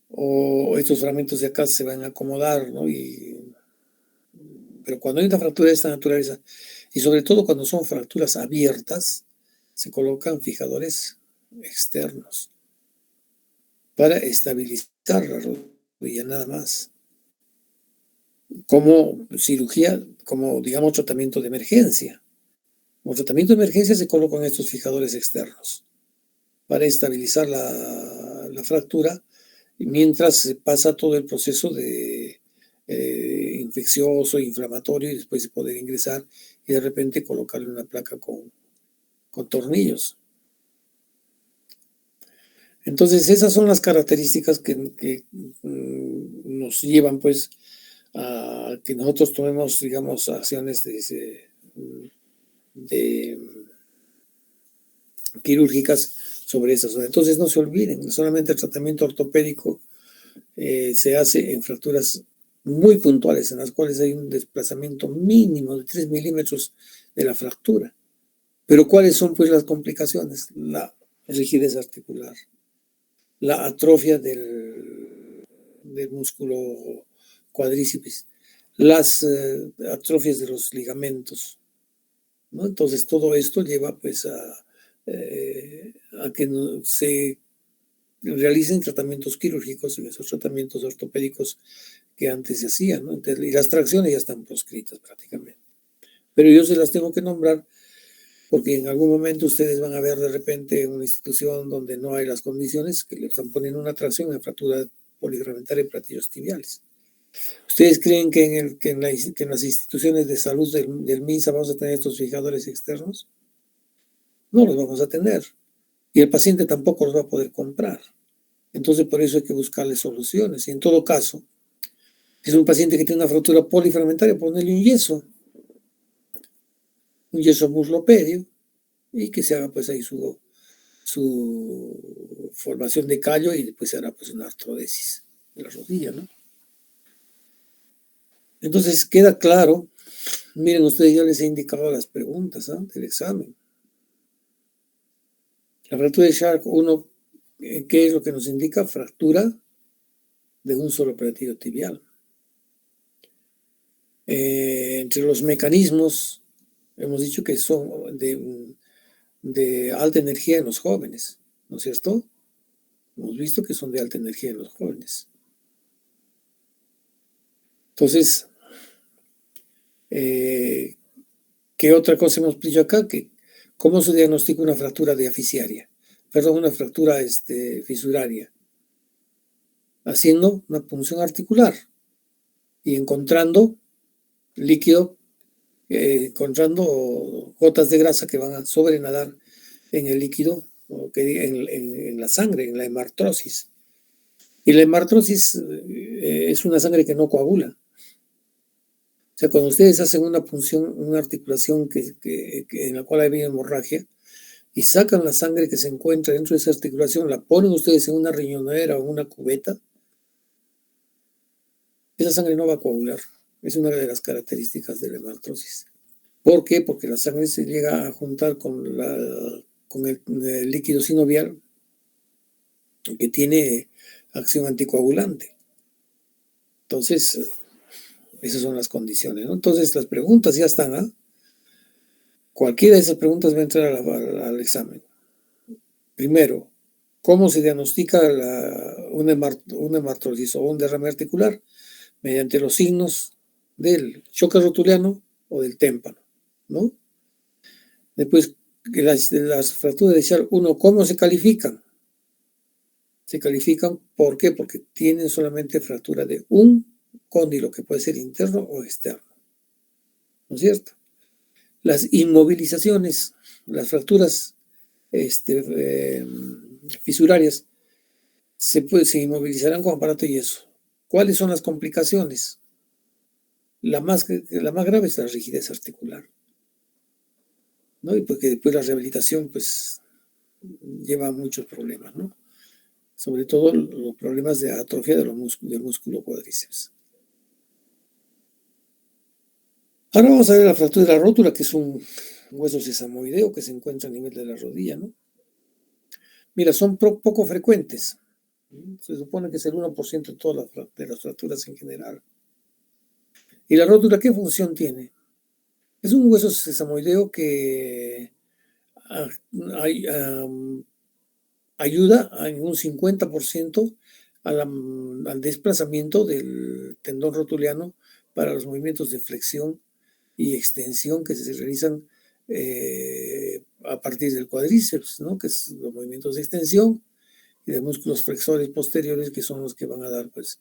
O estos fragmentos de acá se van a acomodar, ¿no? Pero cuando hay una fractura de esta naturaleza, y sobre todo cuando son fracturas abiertas, se colocan fijadores externos para estabilizar la rodilla, nada más. Como cirugía, como digamos tratamiento de emergencia. Como tratamiento de emergencia se colocan estos fijadores externos para estabilizar la fractura mientras se pasa todo el proceso de infeccioso, inflamatorio, y después de poder ingresar y de repente colocarle una placa con tornillos. Entonces esas son las características que nos llevan pues a que nosotros tomemos, digamos, acciones quirúrgicas sobre esas zonas. Entonces no se olviden, solamente el tratamiento ortopédico se hace en fracturas muy puntuales, en las cuales hay un desplazamiento mínimo de 3 milímetros de la fractura. Pero ¿cuáles son pues las complicaciones? La rigidez articular, la atrofia del músculo cuadríceps, las atrofias de los ligamentos, ¿no? Entonces todo esto lleva pues a que se realicen tratamientos quirúrgicos en esos tratamientos ortopédicos que antes se hacían, ¿no? Entonces, y las tracciones ya están proscritas prácticamente. Pero yo se las tengo que nombrar porque en algún momento ustedes van a ver de repente una institución donde no hay las condiciones, que le están poniendo una tracción, una fractura poligramentaria en platillos tibiales. ¿Ustedes creen que en las instituciones de salud del MINSA vamos a tener estos fijadores externos? No los vamos a tener. Y el paciente tampoco los va a poder comprar. Entonces, por eso hay que buscarle soluciones. Y en todo caso, si es un paciente que tiene una fractura polifragmentaria, ponerle un yeso muslopedio, y que se haga pues ahí su formación de callo y después se hará pues una artrodesis de la rodilla, ¿no? Entonces, queda claro, miren ustedes, ya les he indicado las preguntas, ¿eh?, del examen. La fractura de Sharp 1, ¿qué es lo que nos indica? Fractura de un solo platido tibial. Entre los mecanismos, hemos dicho que son de alta energía en los jóvenes, ¿no es cierto? Hemos visto que son de alta energía en los jóvenes. Entonces, ¿qué otra cosa hemos dicho acá? Que ¿cómo se diagnostica una fractura diaficiaria? Perdón, una fractura fisuraria. Haciendo una punción articular y encontrando líquido, encontrando gotas de grasa que van a sobrenadar en el líquido, o que en la sangre, en la hemartrosis. Y la hemartrosis es una sangre que no coagula. O sea, cuando ustedes hacen una punción, una articulación en la cual hay hemorragia, y sacan la sangre que se encuentra dentro de esa articulación, la ponen ustedes en una riñonera o en una cubeta, esa sangre no va a coagular. Es una de las características de la hemartrosis. ¿Por qué? Porque la sangre se llega a juntar con el líquido sinovial, que tiene acción anticoagulante. Entonces, esas son las condiciones, ¿no? Entonces, las preguntas ya están, ¿eh? Cualquiera de esas preguntas va a entrar al examen. Primero, ¿cómo se diagnostica una hemartrosis o un derrame articular? Mediante los signos del choque rotuliano o del témpano, ¿no? Después, las fracturas de Charles 1, ¿cómo se califican? Se califican, ¿por qué? Porque tienen solamente fractura de un cóndilo, que puede ser interno o externo, ¿no es cierto? Las inmovilizaciones, las fracturas fisurarias, se inmovilizarán con aparato de yeso. ¿Cuáles son las complicaciones? La más grave es la rigidez articular, ¿no? Y porque después la rehabilitación pues lleva muchos problemas, ¿no? Sobre todo los problemas de atrofia del músculo cuádriceps. Ahora vamos a ver la fractura de la rótula, que es un hueso sesamoideo que se encuentra a nivel de la rodilla, ¿no? Mira, son poco frecuentes. Se supone que es el 1% de todas las fracturas en general. ¿Y la rótula qué función tiene? Es un hueso sesamoideo que ayuda en un 50% al desplazamiento del tendón rotuliano para los movimientos de flexión y extensión que se realizan a partir del cuádriceps, ¿no? Que es los movimientos de extensión, y de músculos flexores posteriores, que son los que van a dar pues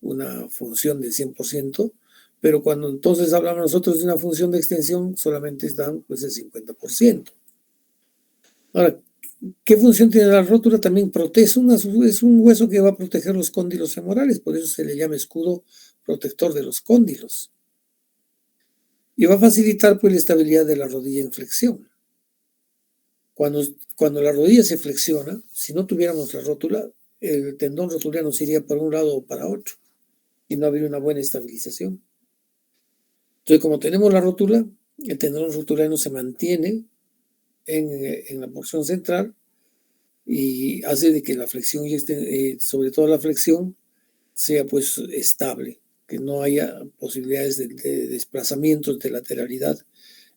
una función del 100%, pero cuando entonces hablamos nosotros de una función de extensión, solamente dan pues el 50%. Ahora, ¿qué función tiene la rótula? También protege, es un hueso que va a proteger los cóndilos femorales, por eso se le llama escudo protector de los cóndilos. Y va a facilitar pues la estabilidad de la rodilla en flexión. Cuando la rodilla se flexiona, si no tuviéramos la rótula, el tendón rotuliano se iría para un lado o para otro y no habría una buena estabilización. Entonces, como tenemos la rótula, el tendón rotuliano se mantiene en la porción central y hace de que la flexión, sobre todo la flexión, sea pues estable, que no haya posibilidades de desplazamientos, de lateralidad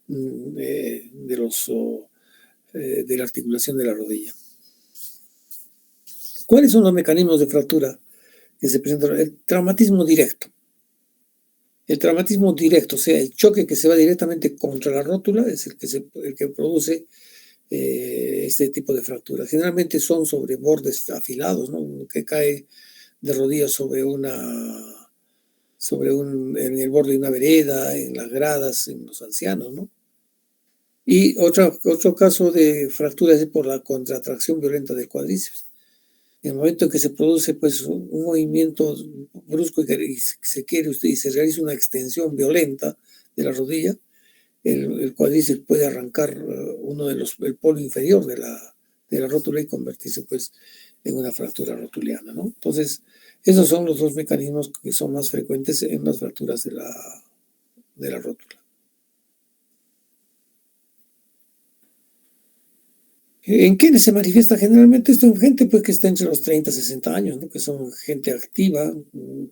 de la articulación de la rodilla. ¿Cuáles son los mecanismos de fractura que se presentan? El traumatismo directo. El traumatismo directo, o sea, el choque que se va directamente contra la rótula, es el que produce este tipo de fracturas. Generalmente son sobre bordes afilados, ¿no? Que cae de rodillas en el borde de una vereda, en las gradas, en los ancianos, ¿no? Y otro caso de fractura es por la contracción violenta del cuádriceps. En el momento en que se produce pues un movimiento brusco y se realiza una extensión violenta de la rodilla, el cuádriceps puede arrancar el polo inferior de la rótula y convertirse pues en una fractura rotuliana, ¿no? Entonces, esos son los dos mecanismos que son más frecuentes en las fracturas de la rótula. ¿En quiénes se manifiesta generalmente esto? En gente pues, que está entre los 30 y 60 años, ¿no? Que son gente activa,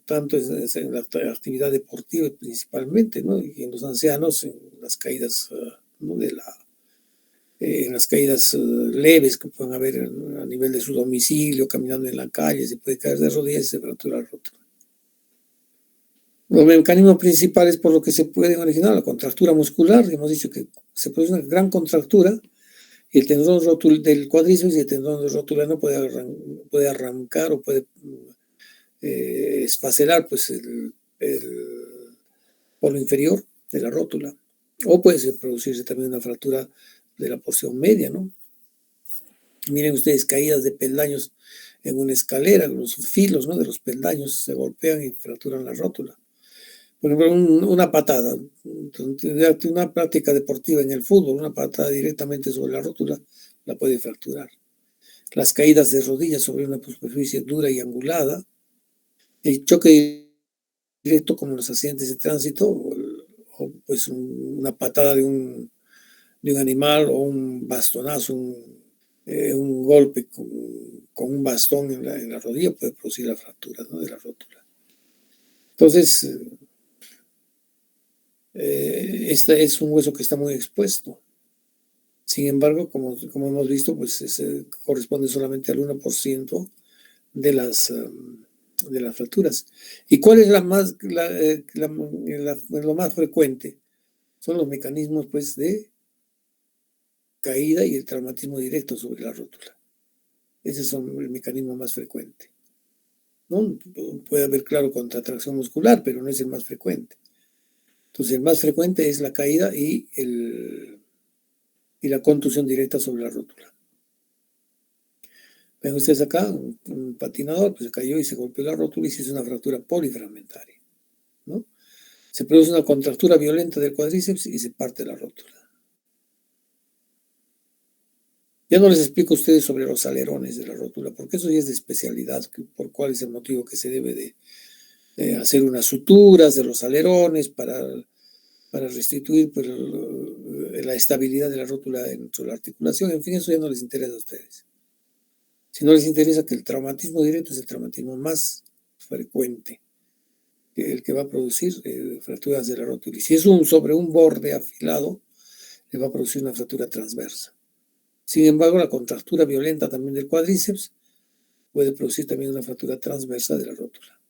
tanto en la actividad deportiva principalmente, ¿no? Y en los ancianos, en las caídas, ¿no? En las caídas leves que pueden haber a nivel de su domicilio, caminando en la calle, se puede caer de rodillas y se fractura la rótula. Los mecanismos principales por los que se pueden originar la contractura muscular, hemos dicho que se produce una gran contractura, y el tendón del cuádriceps y el tendón rotulano puede arrancar o puede esfacelar pues, el polo inferior de la rótula. O puede producirse también una fractura de la porción media, ¿no? Miren ustedes caídas de peldaños en una escalera, los filos, ¿no? De los peldaños se golpean y fracturan la rótula. Por ejemplo, una patada, una práctica deportiva en el fútbol, una patada directamente sobre la rótula la puede fracturar. Las caídas de rodillas sobre una superficie dura y angulada, el choque directo como los accidentes de tránsito, o pues una patada de un animal o un bastonazo, un golpe con un bastón en la rodilla puede producir la fractura, ¿no? De la rótula. Entonces, este es un hueso que está muy expuesto. Sin embargo, como hemos visto, pues corresponde solamente al 1% de las fracturas. ¿Y cuál es lo más frecuente? Son los mecanismos pues, de caída y el traumatismo directo sobre la rótula. Ese son el mecanismo más frecuente, ¿no? Puede haber, claro, contracción muscular, pero no es el más frecuente. Entonces, el más frecuente es la caída y la contusión directa sobre la rótula. Ven ustedes acá, un patinador pues, se cayó y se golpeó la rótula y se hizo una fractura polifragmentaria, ¿no? Se produce una contractura violenta del cuádriceps y se parte la rótula. Ya no les explico a ustedes sobre los alerones de la rótula, porque eso ya es de especialidad, por cuál es el motivo que se debe de hacer unas suturas de los alerones para restituir pues, la estabilidad de la rótula dentro de la articulación. En fin, eso ya no les interesa a ustedes. Si no les interesa que el traumatismo directo es el traumatismo más frecuente, el que va a producir fracturas de la rótula. Y si es sobre un borde afilado, le va a producir una fractura transversa. Sin embargo, la contractura violenta también del cuádriceps puede producir también una fractura transversa de la rótula.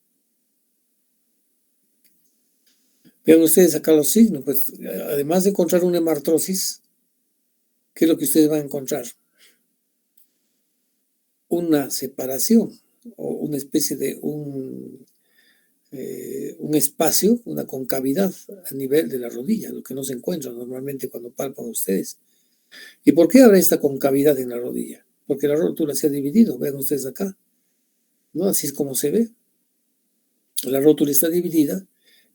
Vean ustedes acá los signos, pues además de encontrar una hemartrosis, ¿qué es lo que ustedes van a encontrar? Una separación o una especie de un espacio, una concavidad a nivel de la rodilla, lo que no se encuentra normalmente cuando palpan ustedes. ¿Y por qué habrá esta concavidad en la rodilla? Porque la rótula se ha dividido, vean ustedes acá, ¿no? Así es como se ve. La rótula está dividida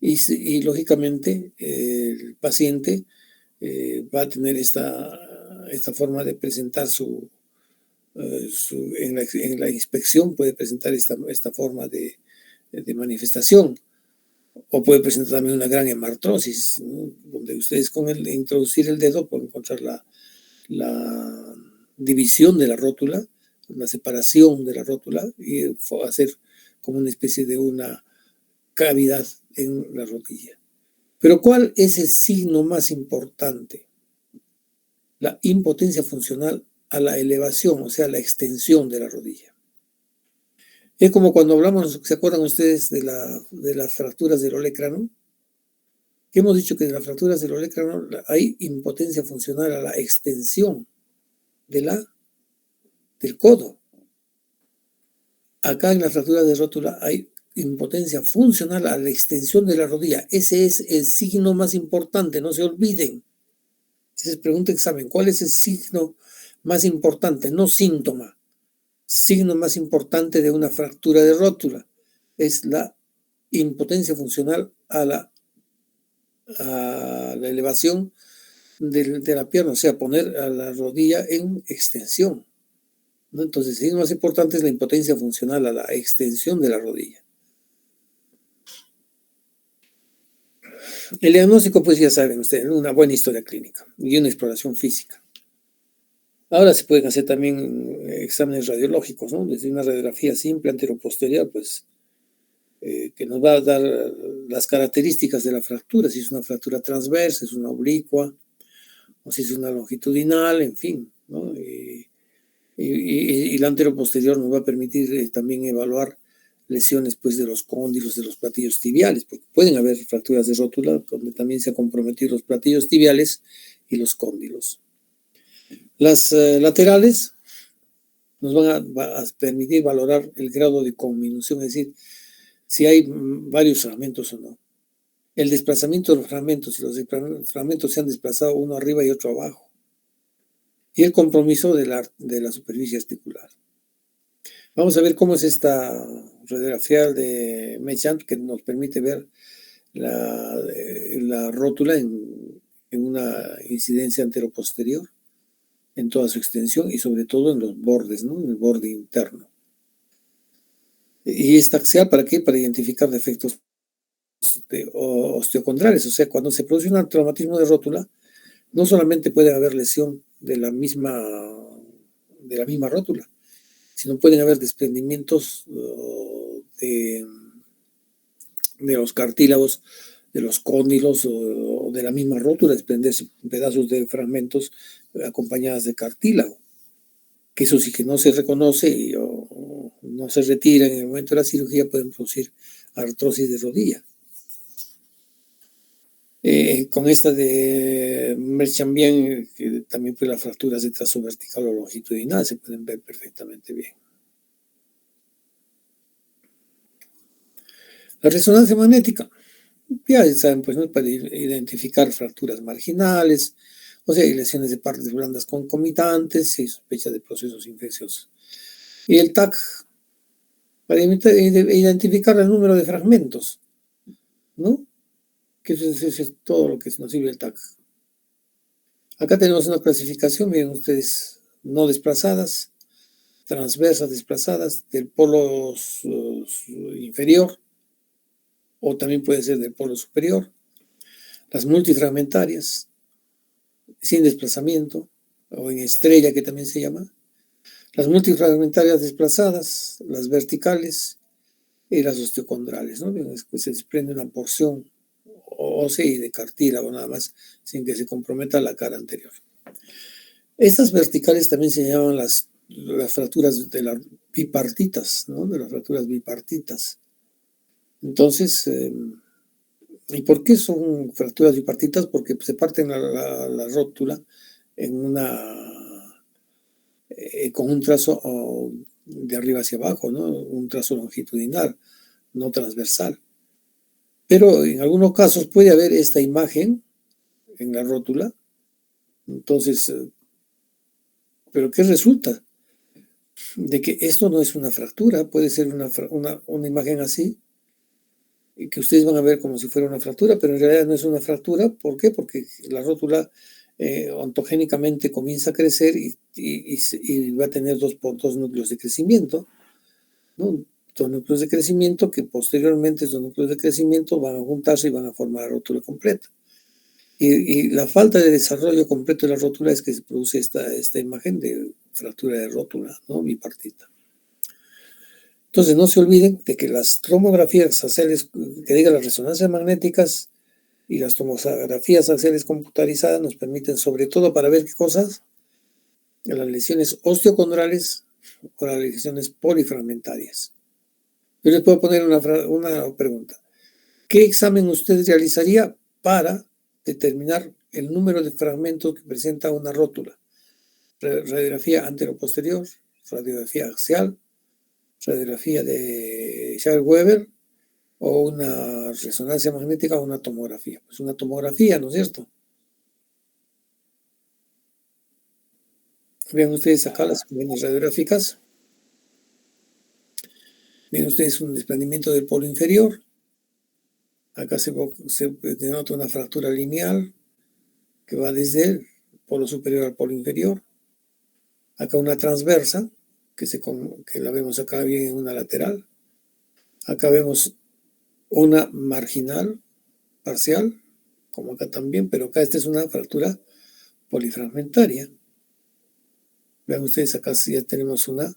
y lógicamente el paciente va a tener esta forma de presentar en la inspección puede presentar esta forma de manifestación, o puede presentar también una gran hemartrosis, ¿no? Donde ustedes con introducir el dedo pueden encontrar la división de la rótula, la separación de la rótula y hacer como una especie de una cavidad en la rodilla. Pero ¿cuál es el signo más importante? La impotencia funcional a la elevación, o sea, la extensión de la rodilla. Es como cuando hablamos, ¿se acuerdan ustedes de las fracturas del olecrano? Que hemos dicho que de las fracturas del olecrano hay impotencia funcional a la extensión del codo. Acá en las fracturas de rótula hay impotencia funcional a la extensión de la rodilla. Ese es el signo más importante, no se olviden. Si les pregunta examen, ¿cuál es el signo más importante? No síntoma. Signo más importante de una fractura de rótula es la impotencia funcional a la elevación de la pierna, o sea, poner a la rodilla en extensión, ¿no? Entonces, el signo más importante es la impotencia funcional a la extensión de la rodilla. El diagnóstico, pues ya saben ustedes, una buena historia clínica y una exploración física. Ahora se pueden hacer también exámenes radiológicos, ¿no? Desde una radiografía simple anteroposterior, pues, que nos va a dar las características de la fractura, si es una fractura transversa, es una oblicua, o si es una longitudinal, en fin, ¿no? Y la anteroposterior nos va a permitir también evaluar lesiones, pues, de los cóndilos, de los platillos tibiales, porque pueden haber fracturas de rótula donde también se han comprometido los platillos tibiales y los cóndilos. Las laterales nos van a permitir valorar el grado de conminución, es decir, si hay varios fragmentos o no. El desplazamiento de los fragmentos, si los fragmentos se han desplazado uno arriba y otro abajo. Y el compromiso de la superficie articular. Vamos a ver cómo es esta radiografía de Mechant que nos permite ver la rótula en una incidencia anteroposterior en toda su extensión y sobre todo en los bordes, ¿no? En el borde interno. Y esta axial, ¿para qué? Para identificar defectos osteocondrales, o sea, cuando se produce un traumatismo de rótula, no solamente puede haber lesión de la misma rótula, sino pueden haber desprendimientos de los cartílagos, de los cóndilos o de la misma rótula, desprenderse pedazos de fragmentos acompañadas de cartílago, que eso sí que no se reconoce o no se retira en el momento de la cirugía, pueden producir artrosis de rodilla. Con esta de Merchambian, que también pues las fracturas de trazo vertical o longitudinal se pueden ver perfectamente bien. La resonancia magnética, ya saben, pues no es para identificar fracturas marginales, o sea, hay lesiones de partes blandas concomitantes, si hay sospecha de procesos infecciosos. Y el TAC, para identificar el número de fragmentos, ¿no? Que eso es todo lo que nos sirve el TAC. Acá tenemos una clasificación, miren ustedes, no desplazadas, transversas desplazadas, del polo inferior, o también puede ser del polo superior, las multifragmentarias, sin desplazamiento, o en estrella que también se llama, las multifragmentarias desplazadas, las verticales y las osteocondrales, ¿no? Después se desprende una porción ósea y de cartílago nada más, sin que se comprometa la cara anterior. Estas verticales también se llaman las fracturas de las bipartitas, ¿no? De las fracturas bipartitas. Entonces, ¿y por qué son fracturas bipartitas? Porque se parten la rótula en con un trazo de arriba hacia abajo, ¿no? Un trazo longitudinal, no transversal. Pero en algunos casos puede haber esta imagen en la rótula. Entonces, ¿pero qué resulta? De que esto no es una fractura, puede ser una imagen así, y que ustedes van a ver como si fuera una fractura, pero en realidad no es una fractura. ¿Por qué? Porque la rótula ontogénicamente comienza a crecer y va a tener dos núcleos de crecimiento, ¿no? Dos núcleos de crecimiento que posteriormente estos núcleos de crecimiento van a juntarse y van a formar la rótula completa. Y la falta de desarrollo completo de la rótula es que se produce esta imagen de fractura de rótula, ¿no? Bipartita. Entonces no se olviden de que las tomografías axiales, que digan las resonancias magnéticas y las tomografías axiales computarizadas nos permiten sobre todo para ver qué cosas, las lesiones osteocondrales o las lesiones polifragmentarias. Yo les puedo poner una pregunta. ¿Qué examen usted realizaría para determinar el número de fragmentos que presenta una rótula? Radiografía anteroposterior, radiografía axial, radiografía de Schauer-Weber o una resonancia magnética o una tomografía. Pues una tomografía, ¿no es cierto? Vean ustedes acá las imágenes radiográficas. Ven ustedes un desprendimiento del polo inferior. Acá se denota una fractura lineal que va desde el polo superior al polo inferior. Acá una transversa, que la vemos acá bien en una lateral. Acá vemos una marginal parcial, como acá también, pero acá esta es una fractura polifragmentaria. Vean ustedes, acá sí ya tenemos una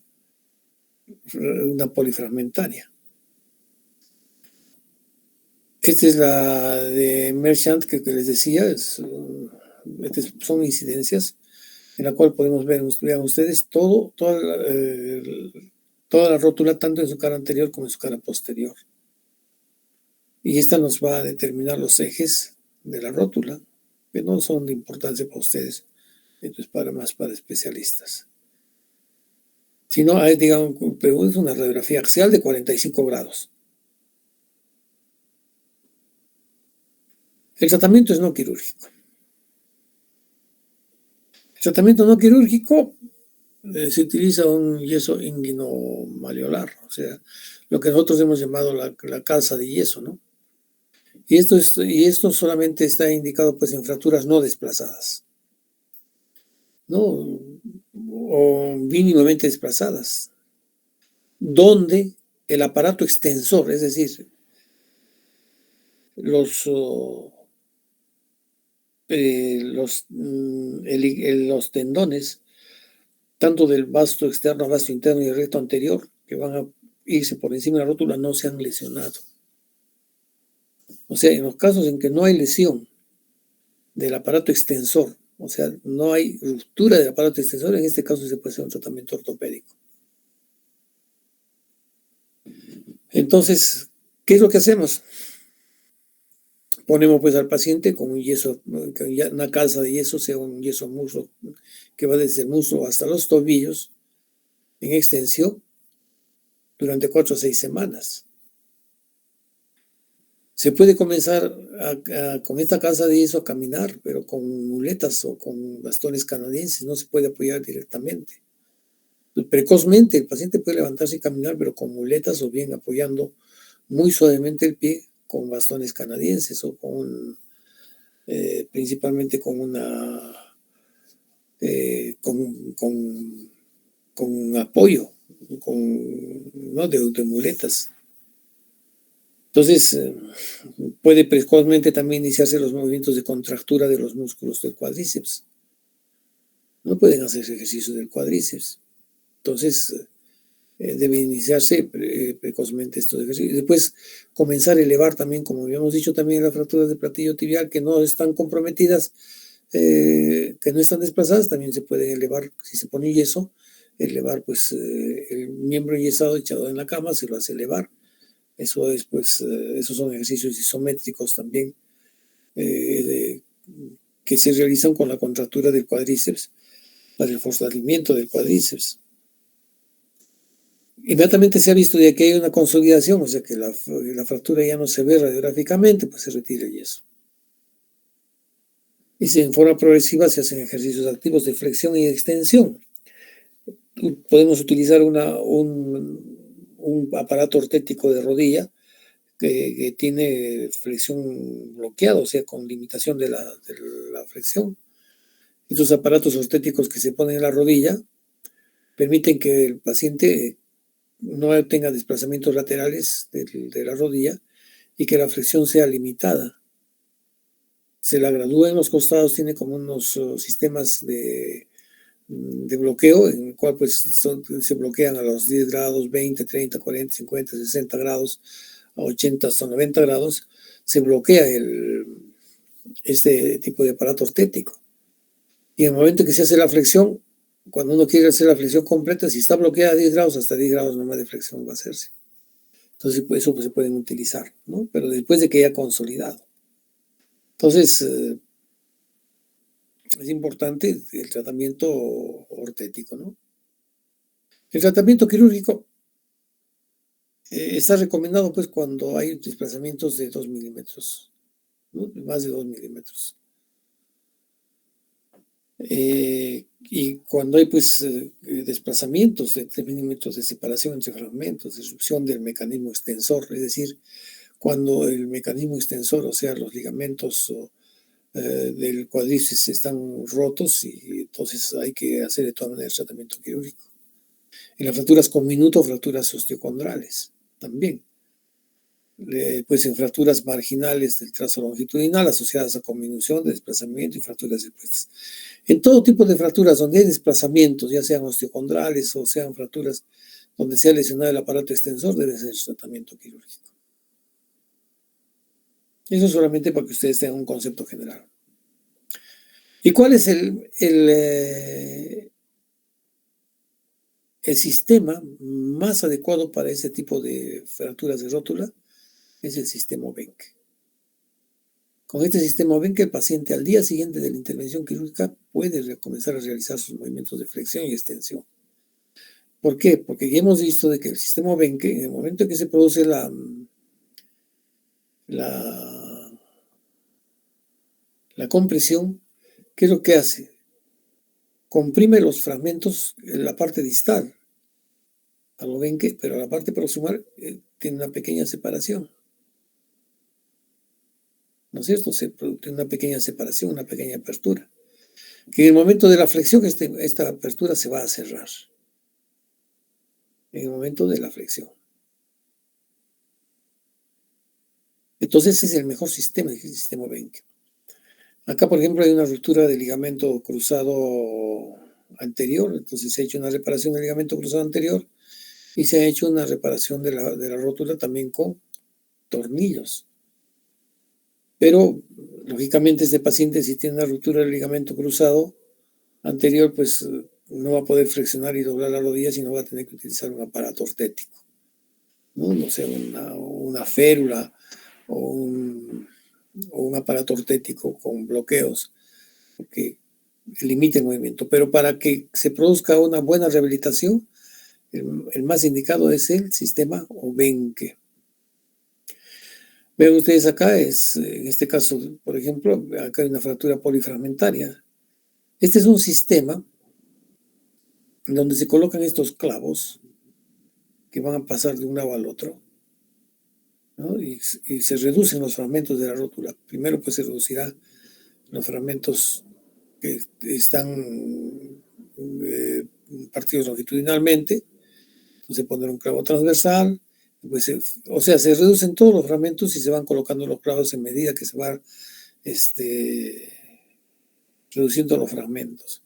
polifragmentaria. Esta es la de Merchant que les decía, son incidencias en la cual podemos ver, vean ustedes, toda la rótula, tanto en su cara anterior como en su cara posterior. Y esta nos va a determinar los ejes de la rótula, que no son de importancia para ustedes, esto es más para especialistas. Si no, digamos, pero es una radiografía axial de 45 grados. El tratamiento es no quirúrgico. El tratamiento no quirúrgico se utiliza un yeso inguinomalleolar, o sea, lo que nosotros hemos llamado la calza de yeso, ¿no? Y esto solamente está indicado pues en fracturas no desplazadas, ¿no? O mínimamente desplazadas, donde el aparato extensor, es decir, los tendones, tanto del vasto externo, vasto interno y el recto anterior, que van a irse por encima de la rótula, no se han lesionado. O sea, en los casos en que no hay lesión del aparato extensor, o sea, no hay ruptura del aparato extensor, en este caso se puede hacer un tratamiento ortopédico. Entonces, ¿qué es lo que hacemos? Ponemos pues al paciente con un yeso, una calza de yeso, sea un yeso muslo, que va desde el muslo hasta los tobillos, en extensión, durante 4 a 6 semanas. Se puede comenzar con esta calza de yeso a caminar, pero con muletas o con bastones canadienses, no se puede apoyar directamente. Precozmente el paciente puede levantarse y caminar, pero con muletas o bien apoyando muy suavemente el pie con bastones canadienses o principalmente con con apoyo, ¿no? de muletas. Entonces, puede precozmente también iniciarse los movimientos de contractura de los músculos del cuádriceps. No pueden hacer ejercicios del cuádriceps. Entonces, debe iniciarse precozmente estos ejercicios. Después, comenzar a elevar también, como habíamos dicho también, las fracturas de platillo tibial que no están comprometidas, que no están desplazadas, también se pueden elevar, si se pone yeso, elevar pues el miembro enyesado echado en la cama, se lo hace elevar. Eso es, pues, esos son ejercicios isométricos también que se realizan con la contractura del cuádriceps para el fortalecimiento del cuádriceps. Inmediatamente se ha visto de que hay una consolidación, o sea que la fractura ya no se ve radiográficamente, pues se retira el yeso. Y en forma progresiva se hacen ejercicios activos de flexión y extensión. Podemos utilizar un aparato ortético de rodilla que tiene flexión bloqueada, o sea, con limitación de la flexión. Estos aparatos ortéticos que se ponen en la rodilla permiten que el paciente no tenga desplazamientos laterales de la rodilla y que la flexión sea limitada. Se la gradúa en los costados, tiene como unos sistemas de bloqueo, en el cual pues se bloquean a los 10 grados, 20, 30, 40, 50, 60 grados, a 80 hasta 90 grados, se bloquea este tipo de aparato ortético. Y en el momento que se hace la flexión, cuando uno quiere hacer la flexión completa, si está bloqueada a 10 grados, hasta 10 grados nomás de flexión va a hacerse. Entonces, pues, eso pues, se pueden utilizar, ¿no? Pero después de que haya consolidado. Entonces, es importante el tratamiento ortético, ¿no? El tratamiento quirúrgico está recomendado pues cuando hay desplazamientos de 2 milímetros, ¿no? Más de 2 milímetros. Y cuando hay pues desplazamientos de 3 milímetros de separación entre fragmentos, disrupción del mecanismo extensor, es decir, cuando el mecanismo extensor, o sea, los ligamentos del cuádriceps están rotos y entonces hay que hacer de todas maneras tratamiento quirúrgico. En las fracturas con minuto, fracturas osteocondrales también. Pues en fracturas marginales del trazo longitudinal asociadas a conminución de desplazamiento y fracturas expuestas. En todo tipo de fracturas donde hay desplazamientos, ya sean osteocondrales o sean fracturas donde se ha lesionado el aparato extensor, debe ser tratamiento quirúrgico. Eso solamente para que ustedes tengan un concepto general. ¿Y cuál es el sistema más adecuado para ese tipo de fracturas de rótula? Es el sistema Wenck. Con este sistema Wenck, el paciente al día siguiente de la intervención quirúrgica puede comenzar a realizar sus movimientos de flexión y extensión. ¿Por qué? Porque ya hemos visto de que el sistema Wenck, en el momento en que se produce la compresión, ¿qué es lo que hace? Comprime los fragmentos en la parte distal, a lo Wenck, pero la parte proximal tiene una pequeña separación. ¿No es cierto? Se produce una pequeña separación, una pequeña apertura. Que en el momento de la flexión, esta apertura se va a cerrar. En el momento de la flexión. Entonces ese es el mejor sistema, el sistema Wenck. Acá, por ejemplo, hay una ruptura del ligamento cruzado anterior, entonces se ha hecho una reparación del ligamento cruzado anterior y se ha hecho una reparación de la rótula también con tornillos. Pero, lógicamente, este paciente, si tiene una ruptura del ligamento cruzado anterior, pues no va a poder flexionar y doblar la rodilla, sino va a tener que utilizar un aparato ortético, no sé, una férula o un aparato ortético con bloqueos que limite el movimiento. Pero para que se produzca una buena rehabilitación, el más indicado es el sistema Wenck. Ven ustedes acá, en este caso, por ejemplo, acá hay una fractura polifragmentaria. Este es un sistema donde se colocan estos clavos que van a pasar de un lado al otro, ¿no? Y se reducen los fragmentos de la rótula. Primero pues se reducirá los fragmentos que están partidos longitudinalmente, entonces se pondrá un clavo transversal, pues, o sea, se reducen todos los fragmentos y se van colocando los clavos en medida que se va reduciendo los fragmentos.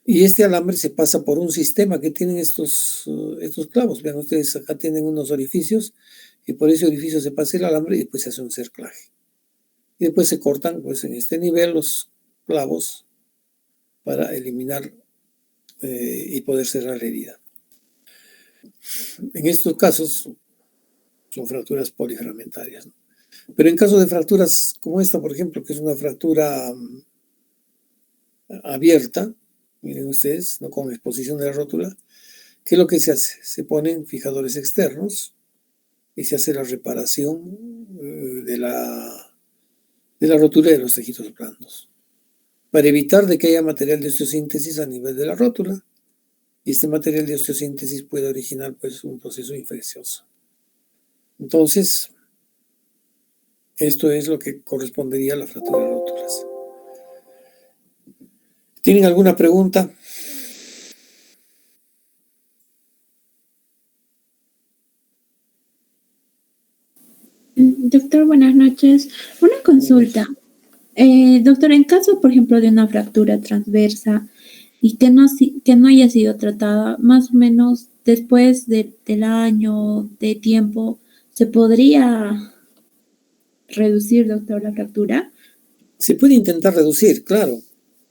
Y este alambre se pasa por un sistema que tienen estos clavos. Vean ustedes, acá tienen unos orificios y por ese orificio se pasa el alambre y después se hace un cerclaje. Y después se cortan pues en este nivel los clavos para eliminar y poder cerrar la herida. En estos casos son fracturas polifragmentarias, ¿no? Pero en caso de fracturas como esta, por ejemplo, que es una fractura abierta, miren ustedes, ¿no? Con exposición de la rótula, ¿qué es lo que se hace? Se ponen fijadores externos y se hace la reparación de la rótula de los tejidos blandos, para evitar de que haya material de osteosíntesis a nivel de la rótula, y este material de osteosíntesis puede originar pues un proceso infeccioso. Entonces, esto es lo que correspondería a la fractura de rótulas. ¿Tienen alguna pregunta? Doctor, buenas noches. Una consulta. Doctor, en caso, por ejemplo, de una fractura transversa y que no haya sido tratada, más o menos después del año de tiempo, ¿se podría reducir, doctor, la fractura? Se puede intentar reducir, claro.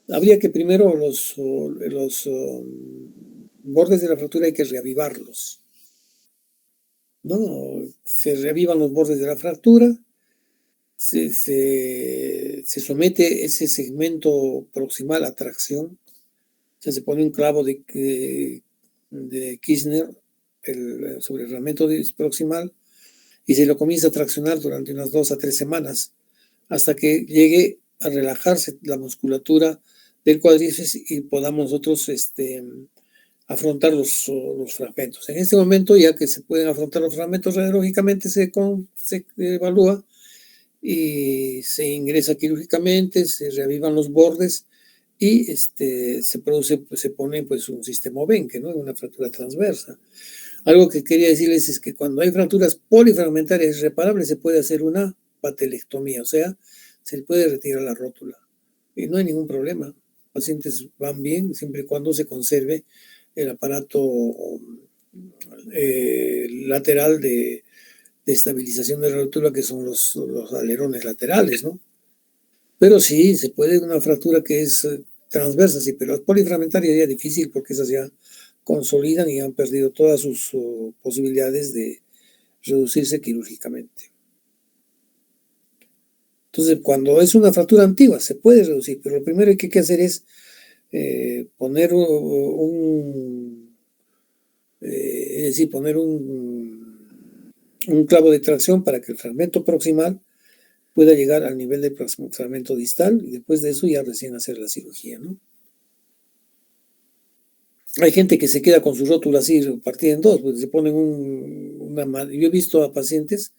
Habría que primero los bordes de la fractura hay que reavivarlos. ¿no? Se reavivan los bordes de la fractura, se somete ese segmento proximal a tracción, o sea, se pone un clavo de Kirchner sobre el fragmento proximal y se lo comienza a traccionar durante unas 2 a 3 semanas hasta que llegue a relajarse la musculatura del cuádriceps y podamos nosotros afrontar los fragmentos. En este momento, ya que se pueden afrontar los fragmentos radiológicamente, se evalúa y se ingresa quirúrgicamente, se reavivan los bordes y se pone pues un sistema Obenque, ¿no? Una fractura transversa. Algo que quería decirles es que cuando hay fracturas polifragmentarias irreparables se puede hacer una patelectomía, o sea, se puede retirar la rótula y no hay ningún problema. Los pacientes van bien siempre y cuando se conserve el aparato lateral de estabilización de la rótula, que son los alerones laterales, ¿no? Pero sí, se puede una fractura que es transversa, sí, pero las polifragmentarias ya es difícil porque esas ya consolidan y han perdido todas sus posibilidades de reducirse quirúrgicamente. Entonces, cuando es una fractura antigua, se puede reducir, pero lo primero que hay que hacer es poner un clavo de tracción para que el fragmento proximal pueda llegar al nivel del fragmento distal y después de eso ya recién hacer la cirugía, ¿no? Hay gente que se queda con su rótula así partida en dos, pues se ponen yo he visto a pacientes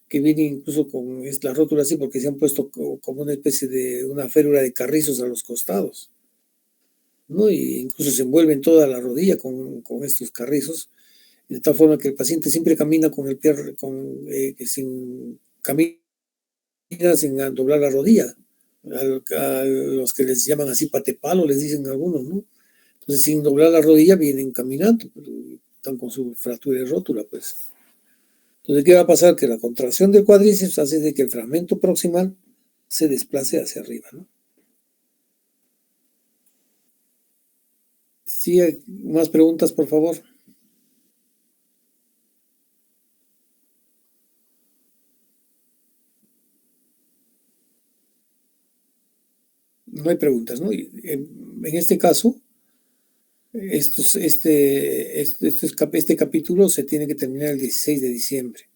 que vienen incluso con la rótula así porque se han puesto como una especie de una férula de carrizos a los costados, ¿no? Y incluso se envuelven toda la rodilla con estos carrizos, de tal forma que el paciente siempre camina con el pie, camina sin doblar la rodilla. A los que les llaman así patepalo, les dicen algunos, ¿no? Entonces, sin doblar la rodilla, vienen caminando, pero están con su fractura de rótula, pues. Entonces, ¿qué va a pasar? Que la contracción del cuádriceps hace de que el fragmento proximal se desplace hacia arriba, ¿no? Sí, hay más preguntas, por favor. No hay preguntas, ¿no? En este caso, este capítulo se tiene que terminar el 16 de diciembre.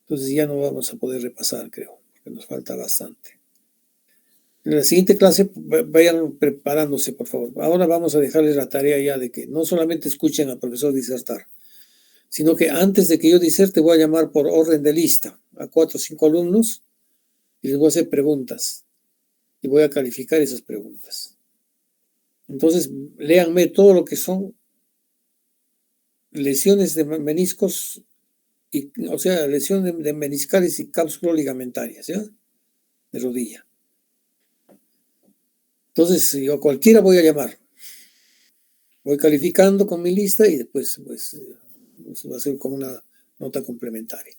Entonces ya no vamos a poder repasar, creo, porque nos falta bastante. En la siguiente clase vayan preparándose, por favor. Ahora vamos a dejarles la tarea ya de que no solamente escuchen al profesor disertar, sino que antes de que yo diserte voy a llamar por orden de lista a 4 o 5 alumnos y les voy a hacer preguntas y voy a calificar esas preguntas. Entonces, léanme todo lo que son lesiones de meniscos, o sea, lesiones de meniscales y cápsulo-ligamentarias, ¿ya? De rodilla. Entonces, yo a cualquiera voy a llamar. Voy calificando con mi lista y después, pues, eso va a ser como una nota complementaria.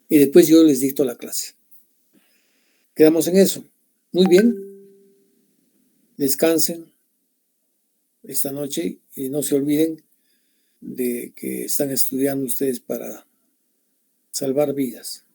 Y después yo les dicto la clase. Quedamos en eso. Muy bien. Descansen esta noche y no se olviden de que están estudiando ustedes para salvar vidas.